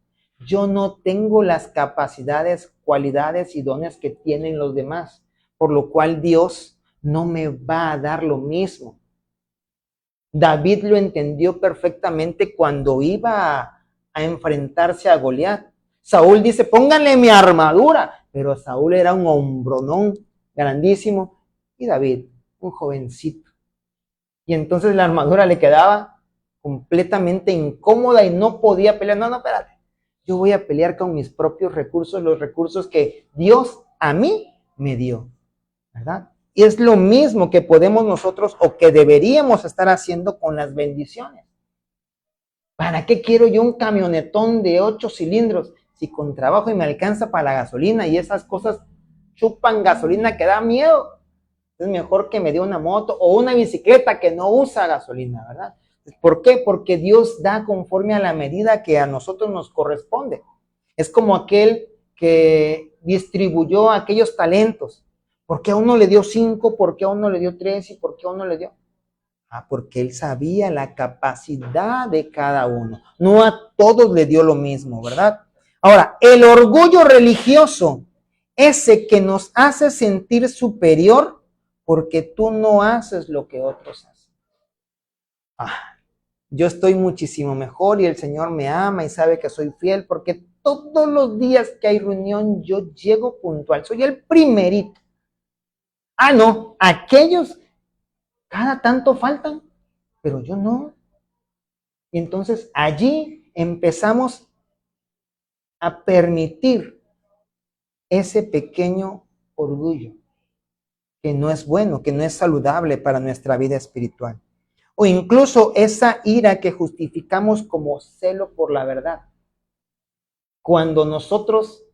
Yo no tengo las capacidades, cualidades y dones que tienen los demás, por lo cual Dios no me va a dar lo mismo. David lo entendió perfectamente cuando iba a enfrentarse a Goliat. Saúl dice, pónganle mi armadura, pero Saúl era un hombronón grandísimo y David, un jovencito. Y entonces la armadura le quedaba completamente incómoda y no podía pelear. No, espérate. Yo voy a pelear con mis propios recursos, los recursos que Dios a mí me dio, ¿verdad? Y es lo mismo que podemos nosotros o que deberíamos estar haciendo con las bendiciones. ¿Para qué quiero yo un camionetón de 8 cilindros si con trabajo y me alcanza para la gasolina y esas cosas chupan gasolina que da miedo? Es mejor que me dé una moto o una bicicleta que no usa gasolina, ¿verdad? ¿Por qué? Porque Dios da conforme a la medida que a nosotros nos corresponde. Es como aquel que distribuyó aquellos talentos. ¿Por qué a uno le dio 5? ¿Por qué a uno le dio 3? ¿Y por qué a uno le dio? Porque él sabía la capacidad de cada uno. No a todos le dio lo mismo, ¿verdad? Ahora, el orgullo religioso, ese que nos hace sentir superior porque tú no haces lo que otros hacen. Yo estoy muchísimo mejor y el Señor me ama y sabe que soy fiel porque todos los días que hay reunión yo llego puntual. Soy el primerito. No, aquellos cada tanto faltan, pero yo no. Y entonces allí empezamos a permitir ese pequeño orgullo que no es bueno, que no es saludable para nuestra vida espiritual. O incluso esa ira que justificamos como celo por la verdad. Cuando nosotros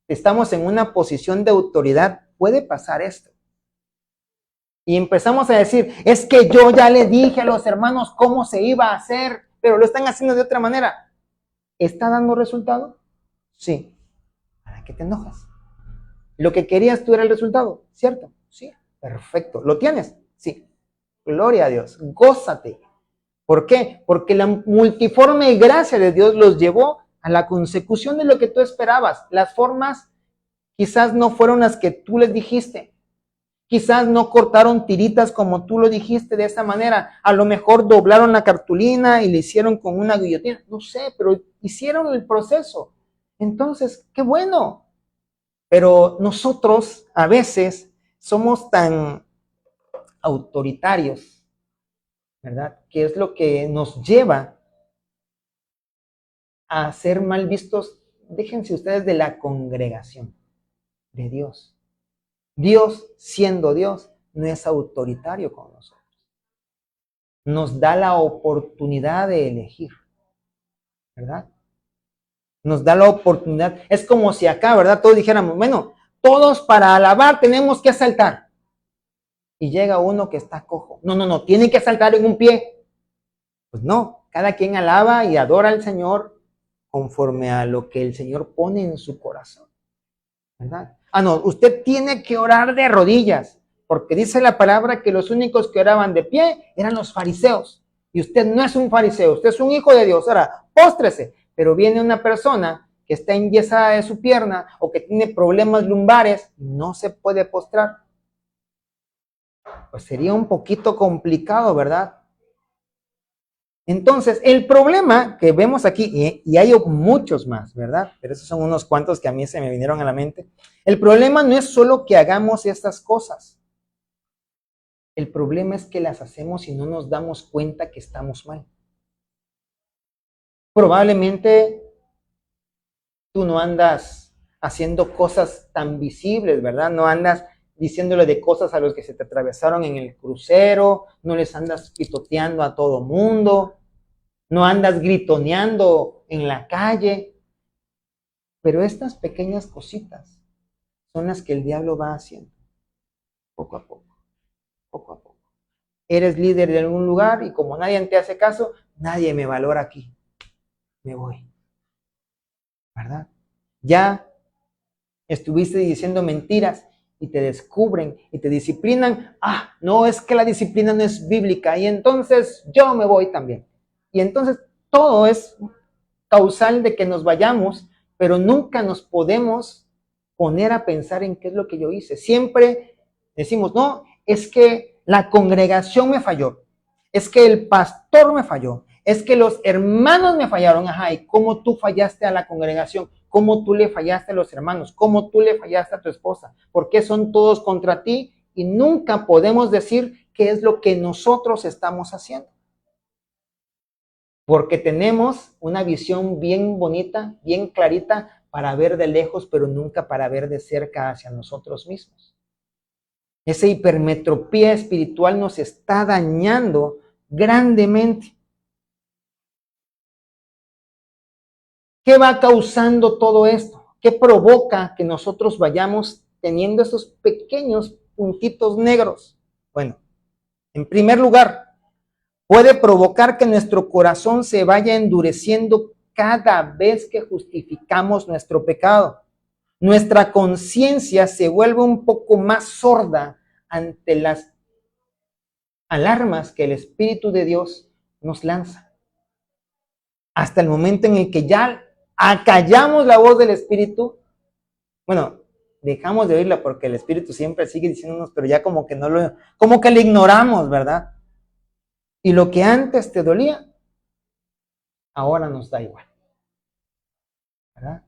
estamos en una posición de autoridad, puede pasar esto. Y empezamos a decir, es que yo ya le dije a los hermanos cómo se iba a hacer, pero lo están haciendo de otra manera. ¿Está dando resultado? Sí. ¿Para qué te enojas? Lo que querías tú era el resultado, ¿cierto? Sí. Perfecto. ¿Lo tienes? Sí. Gloria a Dios. Gózate. ¿Por qué? Porque la multiforme gracia de Dios los llevó a la consecución de lo que tú esperabas. Las formas quizás no fueron las que tú les dijiste. Quizás no cortaron tiritas como tú lo dijiste de esa manera. A lo mejor doblaron la cartulina y le hicieron con una guillotina. No sé, pero hicieron el proceso. Entonces, qué bueno. Pero nosotros a veces somos tan autoritarios, ¿verdad? Que es lo que nos lleva a ser mal vistos déjense ustedes de la congregación, de Dios. Dios, siendo Dios, no es autoritario con nosotros. Nos da la oportunidad de elegir, ¿verdad? Nos da la oportunidad. Es como si acá, ¿verdad? Todos dijéramos, bueno, todos para alabar tenemos que saltar. Y llega uno que está cojo. No, tiene que saltar en un pie. Pues no, cada quien alaba y adora al Señor conforme a lo que el Señor pone en su corazón, ¿verdad? No, usted tiene que orar de rodillas, porque dice la palabra que los únicos que oraban de pie eran los fariseos. Y usted no es un fariseo, usted es un hijo de Dios. Ahora, póstrese. Pero viene una persona que está enyesada de su pierna o que tiene problemas lumbares y no se puede postrar. Pues sería un poquito complicado, ¿verdad? Entonces, el problema que vemos aquí, y hay muchos más, ¿verdad? Pero esos son unos cuantos que a mí se me vinieron a la mente. El problema no es solo que hagamos estas cosas. El problema es que las hacemos y no nos damos cuenta que estamos mal. Probablemente tú no andas haciendo cosas tan visibles, ¿verdad? No andas diciéndole de cosas a los que se te atravesaron en el crucero, no les andas pitoteando a todo mundo, no andas gritoneando en la calle, pero estas pequeñas cositas son las que el diablo va haciendo, poco a poco, poco a poco. Eres líder de algún lugar y como nadie te hace caso, nadie me valora aquí, me voy, ¿verdad? Ya estuviste diciendo mentiras y te descubren y te disciplinan. No, es que la disciplina no es bíblica y entonces yo me voy también. Y entonces todo es causal de que nos vayamos, pero nunca nos podemos poner a pensar en qué es lo que yo hice. Siempre decimos, no, es que la congregación me falló, es que el pastor me falló, es que los hermanos me fallaron. ¿Y cómo tú fallaste a la congregación? ¿Cómo tú le fallaste a los hermanos? ¿Cómo tú le fallaste a tu esposa? ¿Por qué son todos contra ti? Y nunca podemos decir qué es lo que nosotros estamos haciendo. Porque tenemos una visión bien bonita, bien clarita para ver de lejos, pero nunca para ver de cerca hacia nosotros mismos. Esa hipermetropía espiritual nos está dañando grandemente. ¿Qué va causando todo esto? ¿Qué provoca que nosotros vayamos teniendo esos pequeños puntitos negros? Bueno, en primer lugar, puede provocar que nuestro corazón se vaya endureciendo cada vez que justificamos nuestro pecado. Nuestra conciencia se vuelve un poco más sorda ante las alarmas que el Espíritu de Dios nos lanza. Hasta el momento en el que ya acallamos la voz del Espíritu, bueno, dejamos de oírla porque el Espíritu siempre sigue diciéndonos, pero ya como que como que le ignoramos, ¿verdad? Y lo que antes te dolía, ahora nos da igual, ¿verdad?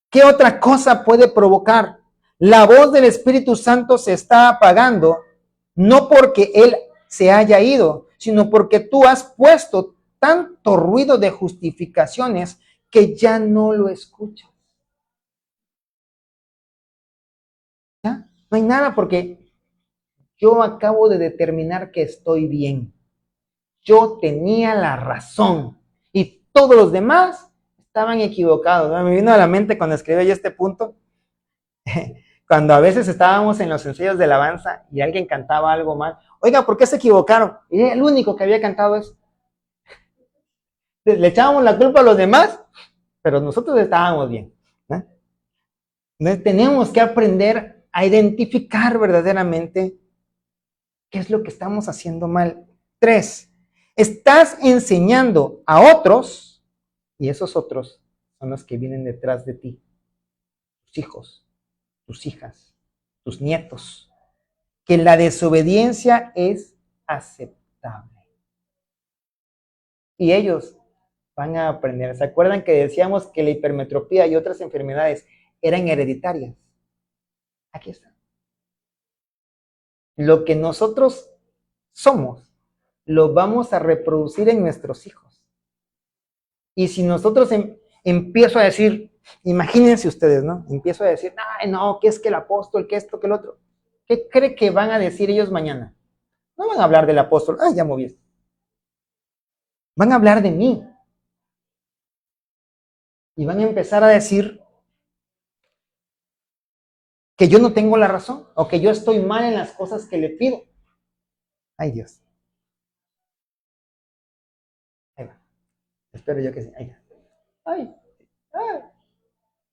¿Qué otra cosa puede provocar? La voz del Espíritu Santo se está apagando, no porque Él se haya ido, sino porque tú has puesto tanto ruido de justificaciones que ya no lo escuchas. ¿Ya? No hay nada porque yo acabo de determinar que estoy bien. Yo tenía la razón y todos los demás estaban equivocados. Me vino a la mente cuando escribí yo este punto, cuando a veces estábamos en los ensayos de alabanza y alguien cantaba algo mal. Oiga, ¿por qué se equivocaron? Y era el único que había cantado eso. Le echábamos la culpa a los demás, pero nosotros estábamos bien. Entonces tenemos que aprender a identificar verdaderamente qué es lo que estamos haciendo mal. 3. Estás enseñando a otros, y esos otros son los que vienen detrás de ti, tus hijos, tus hijas, tus nietos, que la desobediencia es aceptable. Y ellos van a aprender. ¿Se acuerdan que decíamos que la hipermetropía y otras enfermedades eran hereditarias? Aquí está. Lo que nosotros somos, lo vamos a reproducir en nuestros hijos. Y si nosotros empiezo a decir, imagínense ustedes, ¿no? Empiezo a decir, ay, no, que es que el apóstol, que esto, que el otro. ¿Qué cree que van a decir ellos mañana? No van a hablar del apóstol, ay, ya moví esto. Van a hablar de mí. Y van a empezar a decir que yo no tengo la razón o que yo estoy mal en las cosas que le pido. Ay, Dios. Ahí va. Espero yo que sí. Ahí va. Ay, ay.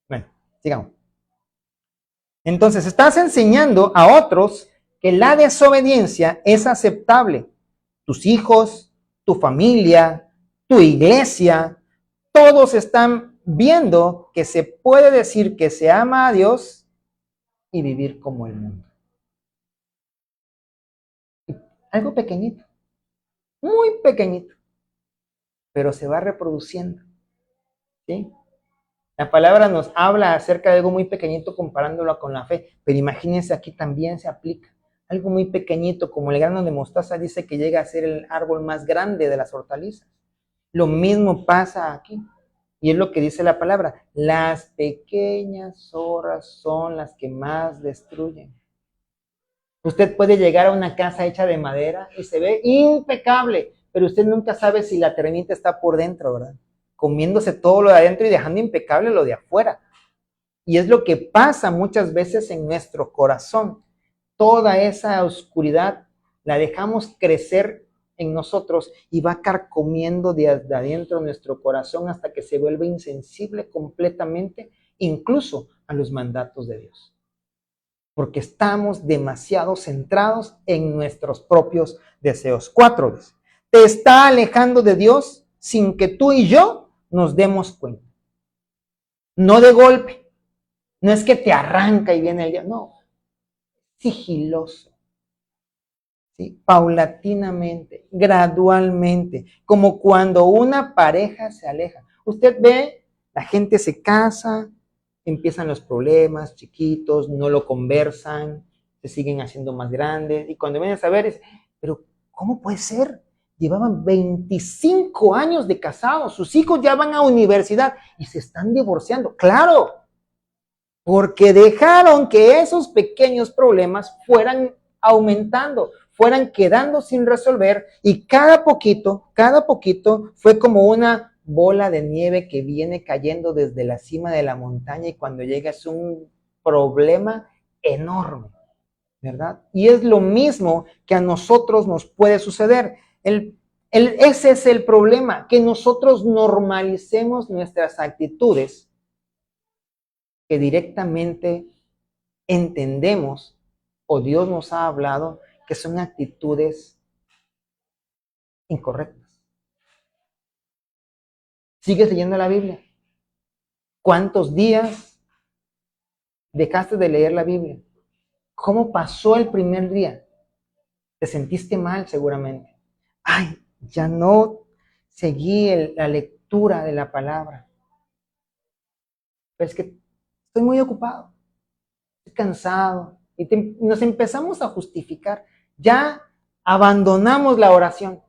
Bueno, sigamos. Entonces, estás enseñando a otros que la desobediencia es aceptable. Tus hijos, tu familia, tu iglesia, todos están viendo que se puede decir que se ama a Dios y vivir como el mundo. Algo pequeñito, muy pequeñito, pero se va reproduciendo. ¿Sí? La palabra nos habla acerca de algo muy pequeñito comparándolo con la fe, pero imagínense, aquí también se aplica. Algo muy pequeñito como el grano de mostaza dice que llega a ser el árbol más grande de las hortalizas. Lo mismo pasa aquí. Y es lo que dice la palabra. Las pequeñas horas son las que más destruyen. Usted puede llegar a una casa hecha de madera y se ve impecable, pero usted nunca sabe si la termita está por dentro, ¿verdad? Comiéndose todo lo de adentro y dejando impecable lo de afuera. Y es lo que pasa muchas veces en nuestro corazón. Toda esa oscuridad la dejamos crecer en nosotros y va carcomiendo de adentro nuestro corazón hasta que se vuelve insensible completamente, incluso a los mandatos de Dios. Porque estamos demasiado centrados en nuestros propios deseos. 4. Te está alejando de Dios sin que tú y yo nos demos cuenta. No de golpe. No es que te arranca y viene el día. No. Sigiloso. ¿Sí? Paulatinamente, gradualmente. Como cuando una pareja se aleja. Usted ve, la gente se casa, empiezan los problemas chiquitos, no lo conversan, se siguen haciendo más grandes, y cuando vienen a saber, pero ¿cómo puede ser? Llevaban 25 años de casados, sus hijos ya van a universidad y se están divorciando. ¡Claro! Porque dejaron que esos pequeños problemas fueran aumentando, fueran quedando sin resolver, y cada poquito fue como una bola de nieve que viene cayendo desde la cima de la montaña, y cuando llega es un problema enorme, ¿verdad? Y es lo mismo que a nosotros nos puede suceder. Ese es el problema, que nosotros normalicemos nuestras actitudes que directamente entendemos o Dios nos ha hablado que son actitudes incorrectas. ¿Sigues leyendo la Biblia? ¿Cuántos días dejaste de leer la Biblia? ¿Cómo pasó el primer día? Te sentiste mal seguramente. Ay, ya no seguí la lectura de la palabra. Pero es que estoy muy ocupado, estoy cansado. Y nos empezamos a justificar. Ya abandonamos la oración.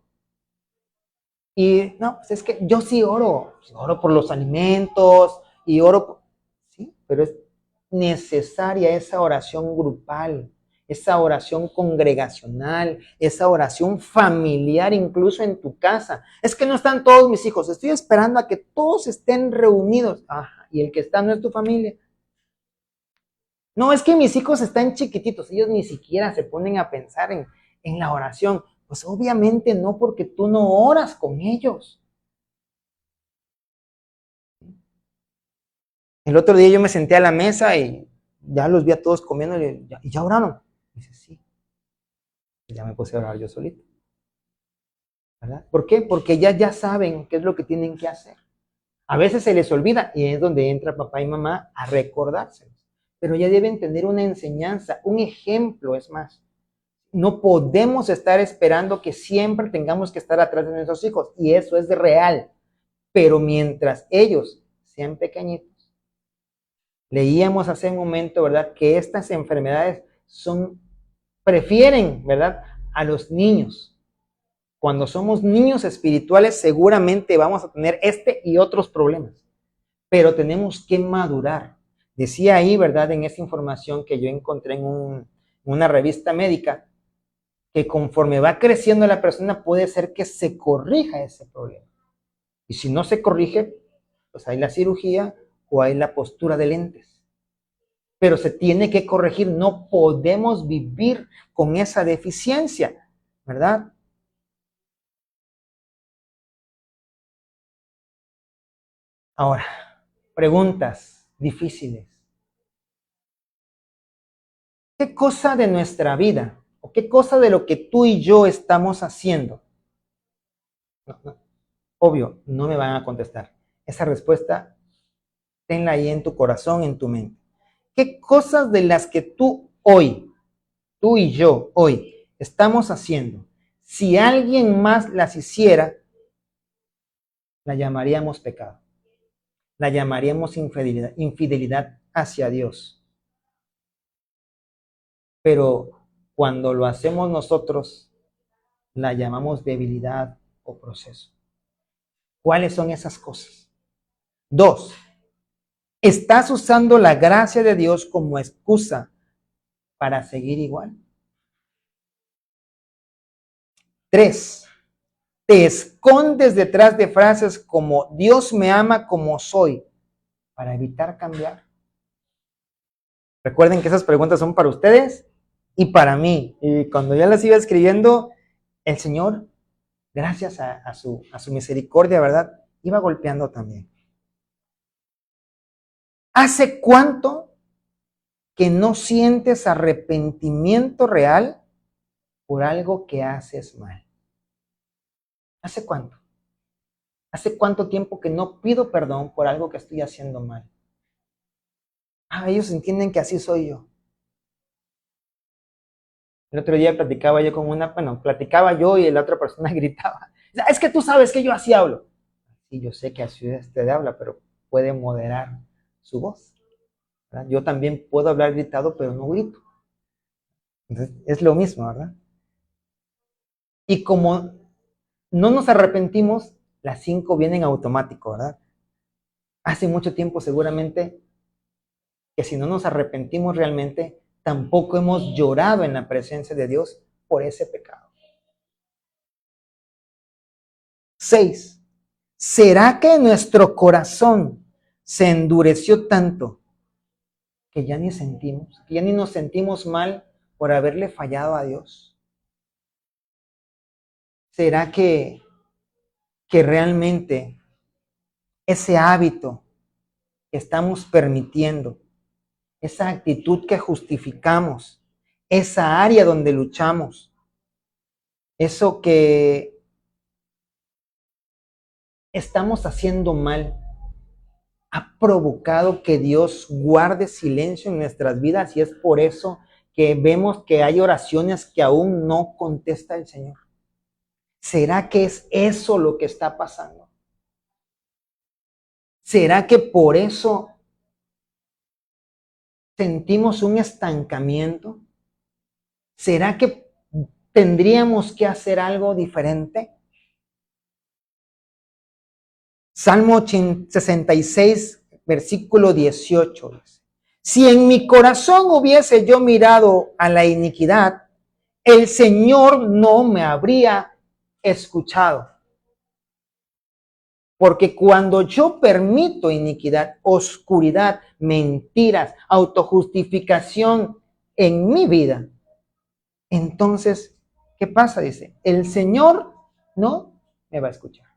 Y no, pues es que yo sí oro por los alimentos y sí, pero es necesaria esa oración grupal, esa oración congregacional, esa oración familiar, incluso en tu casa. Es que no están todos mis hijos, estoy esperando a que todos estén reunidos. Ajá, y el que está no es tu familia. No, es que mis hijos están chiquititos, ellos ni siquiera se ponen a pensar en la oración. Pues obviamente no, porque tú no oras con ellos. El otro día yo me senté a la mesa y ya los vi a todos comiendo y ya oraron. Dice, sí. Y ya me puse a orar yo solito. ¿Verdad? ¿Por qué? Porque ya saben qué es lo que tienen que hacer. A veces se les olvida y es donde entra papá y mamá a recordárselos. Pero ya deben tener una enseñanza, un ejemplo, es más. No podemos estar esperando que siempre tengamos que estar atrás de nuestros hijos, y eso es real. Pero mientras ellos sean pequeñitos, leíamos hace un momento, ¿verdad?, que estas enfermedades prefieren, ¿verdad?, a los niños. Cuando somos niños espirituales, seguramente vamos a tener este y otros problemas. pero tenemos que madurar. Decía ahí, ¿verdad? En esa información que yo encontré en una revista médica, que conforme va creciendo la persona puede ser que se corrija ese problema. Y si no se corrige, pues hay la cirugía o hay la postura de lentes. Pero se tiene que corregir, no podemos vivir con esa deficiencia, ¿verdad? Ahora, preguntas difíciles. ¿Qué cosa de nuestra vida o qué cosa de lo que tú y yo estamos haciendo? Obvio, no me van a contestar. Esa respuesta, tenla ahí en tu corazón, en tu mente. ¿Qué cosas de las que tú y yo hoy estamos haciendo, si alguien más las hiciera, la llamaríamos pecado? La llamaríamos infidelidad hacia Dios. Pero cuando lo hacemos nosotros, la llamamos debilidad o proceso. ¿Cuáles son esas cosas? 2. ¿Estás usando la gracia de Dios como excusa para seguir igual? 3. ¿Te escondes detrás de frases como Dios me ama como soy para evitar cambiar? Recuerden que esas preguntas son para ustedes y para mí. Y cuando ya las iba escribiendo, el Señor, gracias a su misericordia, ¿verdad? Iba golpeando también. ¿Hace cuánto que no sientes arrepentimiento real por algo que haces mal? ¿Hace cuánto? ¿Hace cuánto tiempo que no pido perdón por algo que estoy haciendo mal? Ellos entienden que así soy yo. El otro día platicaba yo y la otra persona gritaba. Es que tú sabes que yo así hablo. Sí, yo sé que así usted habla, pero puede moderar su voz, ¿verdad? Yo también puedo hablar gritado, pero no grito. Entonces, es lo mismo, ¿verdad? Y como no nos arrepentimos, las 5 vienen automático, ¿verdad? Hace mucho tiempo seguramente que si no nos arrepentimos realmente, tampoco hemos llorado en la presencia de Dios por ese pecado. 6. ¿Será que nuestro corazón se endureció tanto que ya ni nos sentimos mal por haberle fallado a Dios? ¿Será que realmente ese hábito que estamos permitiendo, esa actitud que justificamos, esa área donde luchamos, eso que estamos haciendo mal, ha provocado que Dios guarde silencio en nuestras vidas y es por eso que vemos que hay oraciones que aún no contesta el Señor? ¿Será que es eso lo que está pasando? ¿Será que por eso sentimos un estancamiento? ¿Será que tendríamos que hacer algo diferente? Salmo 66, versículo 18 dice: si en mi corazón hubiese yo mirado a la iniquidad, el Señor no me habría escuchado. Porque cuando yo permito iniquidad, oscuridad, mentiras, autojustificación en mi vida, entonces, ¿qué pasa? Dice, el Señor no me va a escuchar.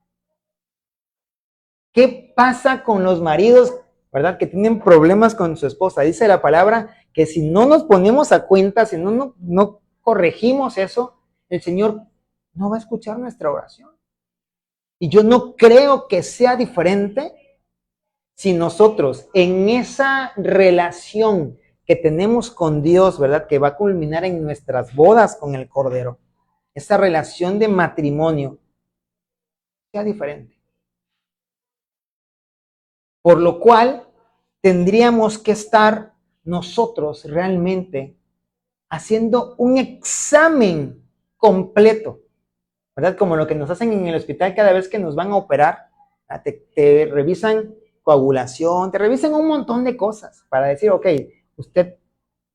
¿Qué pasa con los maridos, verdad, que tienen problemas con su esposa? Dice la palabra que si no nos ponemos a cuenta, si no corregimos eso, el Señor no va a escuchar nuestra oración. Y yo no creo que sea diferente si nosotros en esa relación que tenemos con Dios, ¿verdad? Que va a culminar en nuestras bodas con el Cordero, esa relación de matrimonio, sea diferente. Por lo cual, tendríamos que estar nosotros realmente haciendo un examen completo, ¿verdad? Como lo que nos hacen en el hospital cada vez que nos van a operar, te revisan coagulación, te revisan un montón de cosas para decir, ok, usted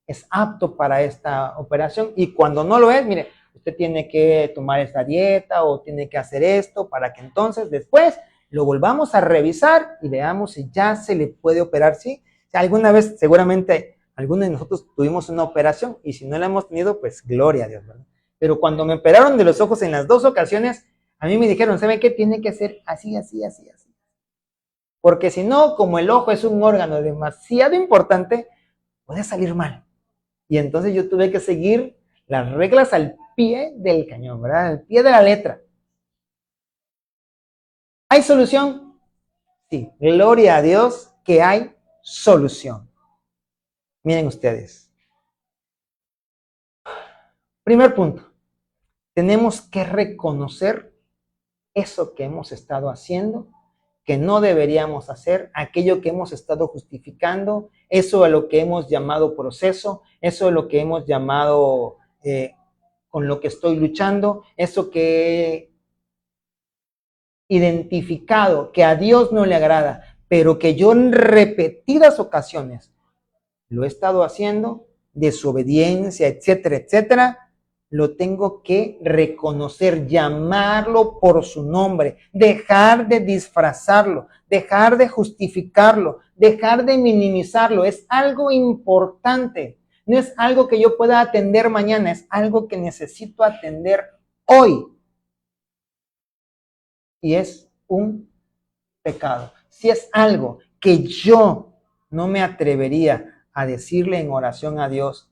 es apto para esta operación, y cuando no lo es, mire, usted tiene que tomar esta dieta o tiene que hacer esto para que entonces después lo volvamos a revisar y veamos si ya se le puede operar, ¿sí? O sea, alguna vez seguramente algunos de nosotros tuvimos una operación, y si no la hemos tenido, pues gloria a Dios, ¿verdad? Pero cuando me operaron de los ojos en las 2 ocasiones, a mí me dijeron, ¿sabe qué? Tiene que ser así, así, así, así. Porque si no, como el ojo es un órgano demasiado importante, puede salir mal. Y entonces yo tuve que seguir las reglas al pie del cañón, ¿verdad? Al pie de la letra. ¿Hay solución? Sí, gloria a Dios que hay solución. Miren ustedes. Primer punto, tenemos que reconocer eso que hemos estado haciendo, que no deberíamos hacer, aquello que hemos estado justificando, eso a lo que hemos llamado proceso, eso a lo que hemos llamado con lo que estoy luchando, eso que he identificado que a Dios no le agrada, pero que yo en repetidas ocasiones lo he estado haciendo, desobediencia, etcétera, etcétera, lo tengo que reconocer, llamarlo por su nombre, dejar de disfrazarlo, dejar de justificarlo, dejar de minimizarlo. Es algo importante, no es algo que yo pueda atender mañana, es algo que necesito atender hoy. Y es un pecado. Si es algo que yo no me atrevería a decirle en oración a Dios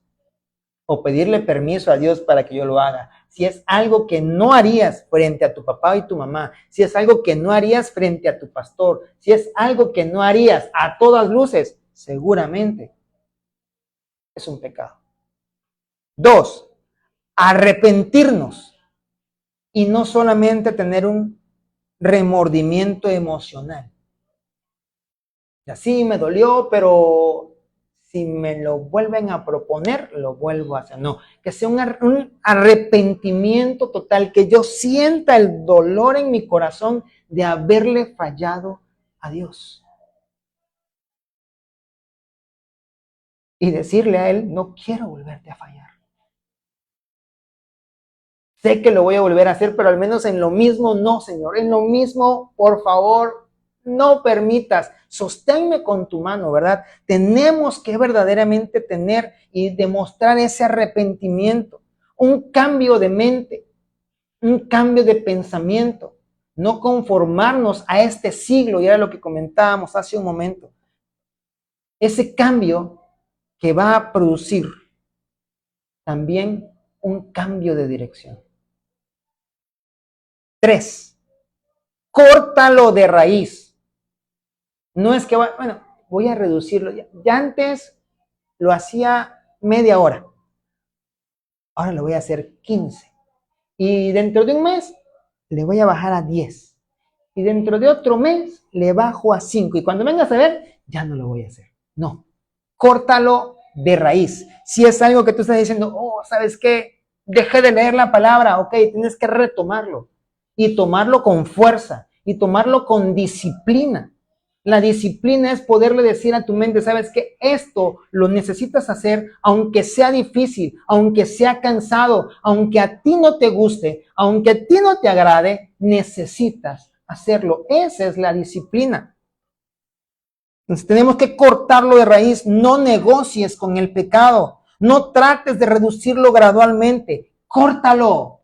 o pedirle permiso a Dios para que yo lo haga, si es algo que no harías frente a tu papá y tu mamá, si es algo que no harías frente a tu pastor, si es algo que no harías a todas luces, seguramente es un pecado. 2, arrepentirnos y no solamente tener un remordimiento emocional. Y así me dolió, pero si me lo vuelven a proponer, lo vuelvo a hacer. No, que sea un arrepentimiento total, que yo sienta el dolor en mi corazón de haberle fallado a Dios. Y decirle a Él, no quiero volverte a fallar. Sé que lo voy a volver a hacer, pero al menos en lo mismo no, Señor. En lo mismo, por favor, no permitas. Sosténme con tu mano, ¿verdad? Tenemos que verdaderamente tener y demostrar ese arrepentimiento, un cambio de mente, un cambio de pensamiento, no conformarnos a este siglo, y era lo que comentábamos hace un momento. Ese cambio que va a producir también un cambio de dirección. 3, córtalo de raíz. No es que, bueno, voy a reducirlo. Ya antes lo hacía media hora. Ahora lo voy a hacer 15. Y dentro de un mes le voy a bajar a 10. Y dentro de otro mes le bajo a 5. Y cuando vengas a ver, ya no lo voy a hacer. No, córtalo de raíz. Si es algo que tú estás diciendo, oh, ¿sabes qué? Dejé de leer la palabra. Ok, tienes que retomarlo. Y tomarlo con fuerza. Y tomarlo con disciplina. La disciplina es poderle decir a tu mente, sabes que esto lo necesitas hacer, aunque sea difícil, aunque sea cansado, aunque a ti no te guste, aunque a ti no te agrade, necesitas hacerlo. Esa es la disciplina. Entonces tenemos que cortarlo de raíz. No negocies con el pecado. No trates de reducirlo gradualmente. Córtalo.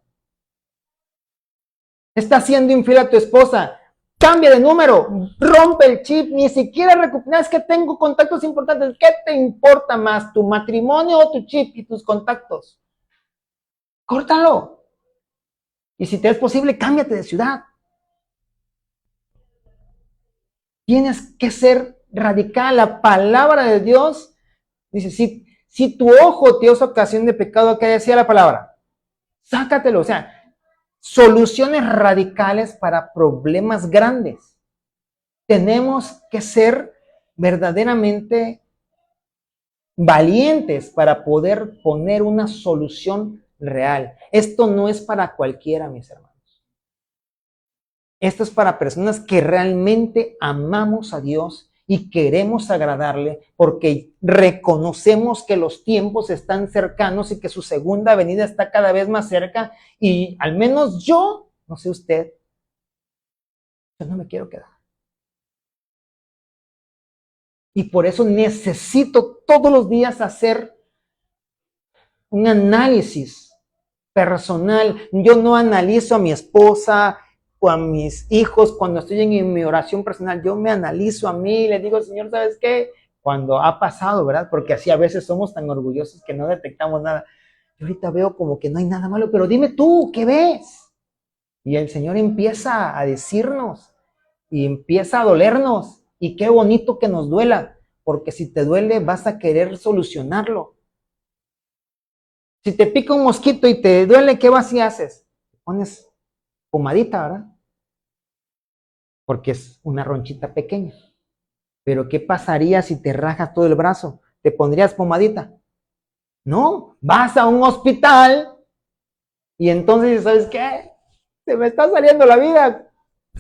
Estás siendo infiel a tu esposa. Cambia de número, rompe el chip, ni siquiera recuperar, es que tengo contactos importantes. ¿Qué te importa más, tu matrimonio o tu chip y tus contactos? Córtalo. Y si te es posible, cámbiate de ciudad. Tienes que ser radical. La palabra de Dios dice, si tu ojo te es ocasión de pecado, ¿qué decía la palabra? Sácatelo. O sea, soluciones radicales para problemas grandes. Tenemos que ser verdaderamente valientes para poder poner una solución real. Esto no es para cualquiera, mis hermanos. Esto es para personas que realmente amamos a Dios y queremos agradarle porque reconocemos que los tiempos están cercanos y que su segunda venida está cada vez más cerca y al menos yo, no sé usted, yo no me quiero quedar. Y por eso necesito todos los días hacer un análisis personal. Yo no analizo a mi esposa o a mis hijos cuando estoy en mi oración personal. Yo me analizo a mí y le digo, Señor, ¿sabes qué? Cuando ha pasado, ¿verdad? Porque así a veces somos tan orgullosos que no detectamos nada. Yo ahorita veo como que no hay nada malo, pero dime tú, ¿qué ves? Y el Señor empieza a decirnos y empieza a dolernos. Y qué bonito que nos duela, porque si te duele vas a querer solucionarlo. Si te pica un mosquito y te duele, ¿qué vas y haces? Pones pomadita, ¿verdad? Porque es una ronchita pequeña. Pero ¿qué pasaría si te rajas todo el brazo? ¿Te pondrías pomadita? No, vas a un hospital y entonces, ¿sabes qué? Se me está saliendo la vida,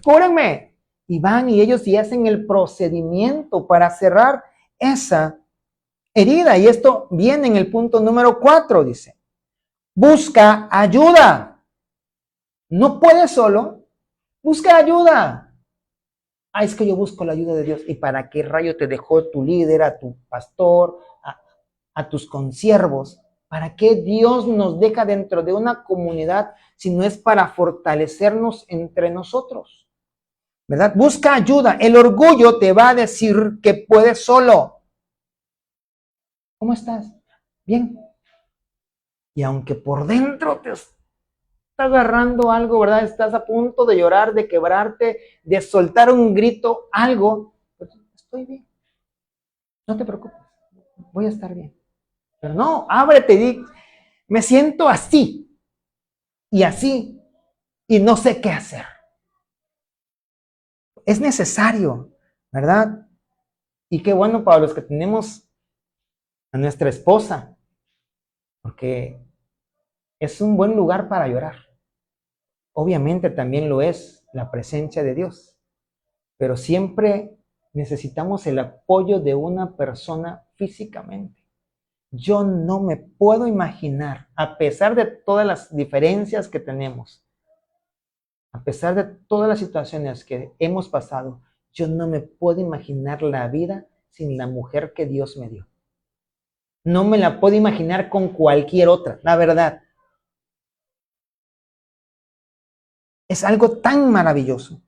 cúrenme. Y van y ellos y hacen el procedimiento para cerrar esa herida. Y esto viene en el punto número 4, dice. Busca ayuda. No puedes solo, busca ayuda. Ah, es que yo busco la ayuda de Dios. ¿Y para qué rayo te dejó tu líder, a tu pastor, a tus consiervos? ¿Para qué Dios nos deja dentro de una comunidad si no es para fortalecernos entre nosotros? ¿Verdad? Busca ayuda. El orgullo te va a decir que puedes solo. ¿Cómo estás? Bien. Y aunque por dentro te está agarrando algo, ¿verdad? Estás a punto de llorar, de quebrarte, de soltar un grito, algo. Pero estoy bien. No te preocupes. Voy a estar bien. Pero no, ábrete y di, me siento así y así y no sé qué hacer. Es necesario, ¿verdad? Y qué bueno para los que tenemos a nuestra esposa, porque es un buen lugar para llorar. Obviamente también lo es la presencia de Dios, pero siempre necesitamos el apoyo de una persona físicamente. Yo no me puedo imaginar, a pesar de todas las diferencias que tenemos, a pesar de todas las situaciones que hemos pasado, yo no me puedo imaginar la vida sin la mujer que Dios me dio. No me la puedo imaginar con cualquier otra, la verdad. Es algo tan maravilloso.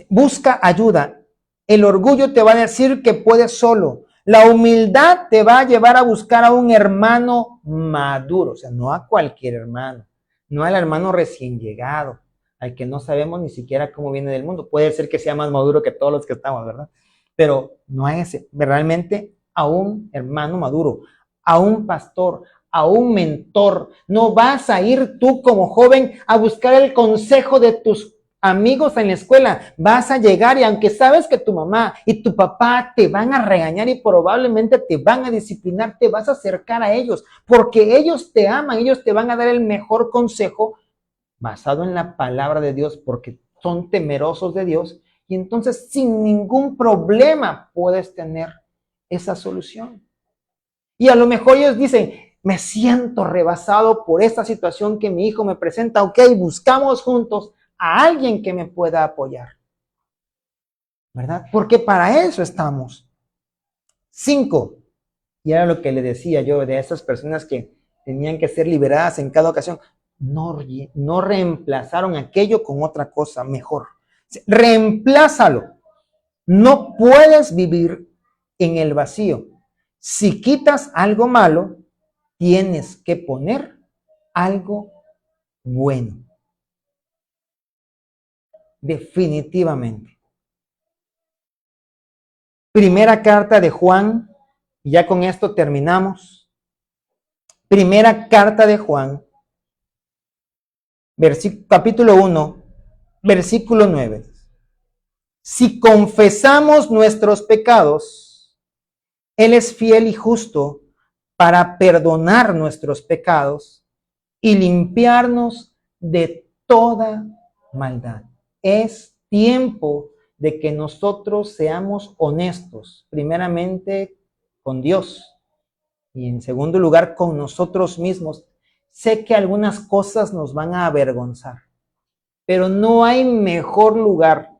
Busca ayuda. El orgullo te va a decir que puedes solo. La humildad te va a llevar a buscar a un hermano maduro, o sea, no a cualquier hermano, no al hermano recién llegado, al que no sabemos ni siquiera cómo viene del mundo. Puede ser que sea más maduro que todos los que estamos, ¿verdad? Pero no a ese, realmente a un hermano maduro, a un pastor, a un mentor. No vas a ir tú como joven a buscar el consejo de tus amigos en la escuela. Vas a llegar y aunque sabes que tu mamá y tu papá te van a regañar y probablemente te van a disciplinar, te vas a acercar a ellos porque ellos te aman, ellos te van a dar el mejor consejo basado en la palabra de Dios porque son temerosos de Dios y entonces sin ningún problema puedes tener esa solución. Y a lo mejor ellos dicen, me siento rebasado por esta situación que mi hijo me presenta. Ok, buscamos juntos a alguien que me pueda apoyar. ¿Verdad? Porque para eso estamos. 5. Y era lo que le decía yo de esas personas que tenían que ser liberadas en cada ocasión. No reemplazaron aquello con otra cosa mejor. Reemplázalo. No puedes vivir en el vacío. Si quitas algo malo, tienes que poner algo bueno. Definitivamente. Primera carta de Juan, y ya con esto terminamos. Primera carta de Juan, capítulo 1, versículo 9. Si confesamos nuestros pecados, Él es fiel y justo para perdonar nuestros pecados y limpiarnos de toda maldad. es tiempo de que nosotros seamos honestos, primeramente con Dios y en segundo lugar con nosotros mismos. Sé que algunas cosas nos van a avergonzar, pero no hay mejor lugar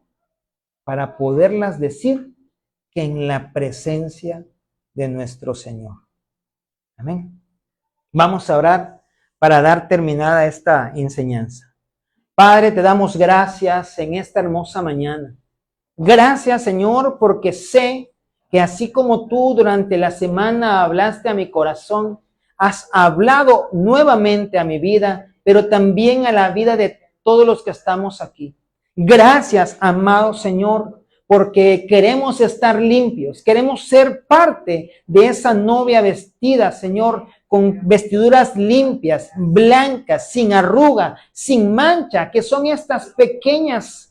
para poderlas decir que en la presencia de nuestro Señor. Amén. Vamos a orar para dar terminada esta enseñanza. Padre, te damos gracias en esta hermosa mañana. Gracias, Señor, porque sé que así como tú durante la semana hablaste a mi corazón, has hablado nuevamente a mi vida, pero también a la vida de todos los que estamos aquí. Gracias, amado Señor, porque queremos estar limpios, queremos ser parte de esa novia vestida, Señor, con vestiduras limpias, blancas, sin arruga, sin mancha, que son estas pequeñas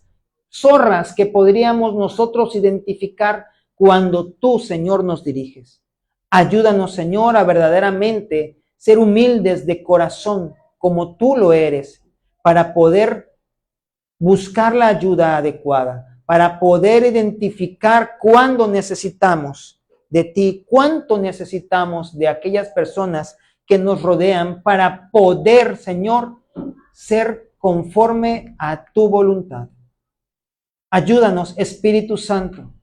zorras que podríamos nosotros identificar cuando tú, Señor, nos diriges. Ayúdanos, Señor, a verdaderamente ser humildes de corazón, como tú lo eres, para poder buscar la ayuda adecuada, para poder identificar cuándo necesitamos de ti, cuánto necesitamos de aquellas personas que nos rodean para poder, Señor, ser conforme a tu voluntad. Ayúdanos, Espíritu Santo.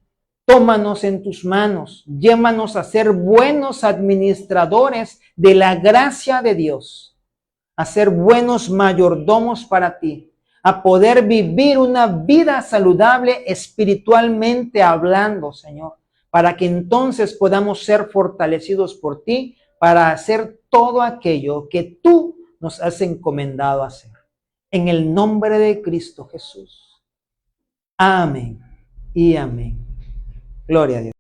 Tómanos en tus manos. Llévanos a ser buenos administradores de la gracia de Dios. A ser buenos mayordomos para ti. A poder vivir una vida saludable espiritualmente hablando, Señor. Para que entonces podamos ser fortalecidos por ti para hacer todo aquello que tú nos has encomendado hacer. En el nombre de Cristo Jesús. Amén y amén. Gloria a Dios.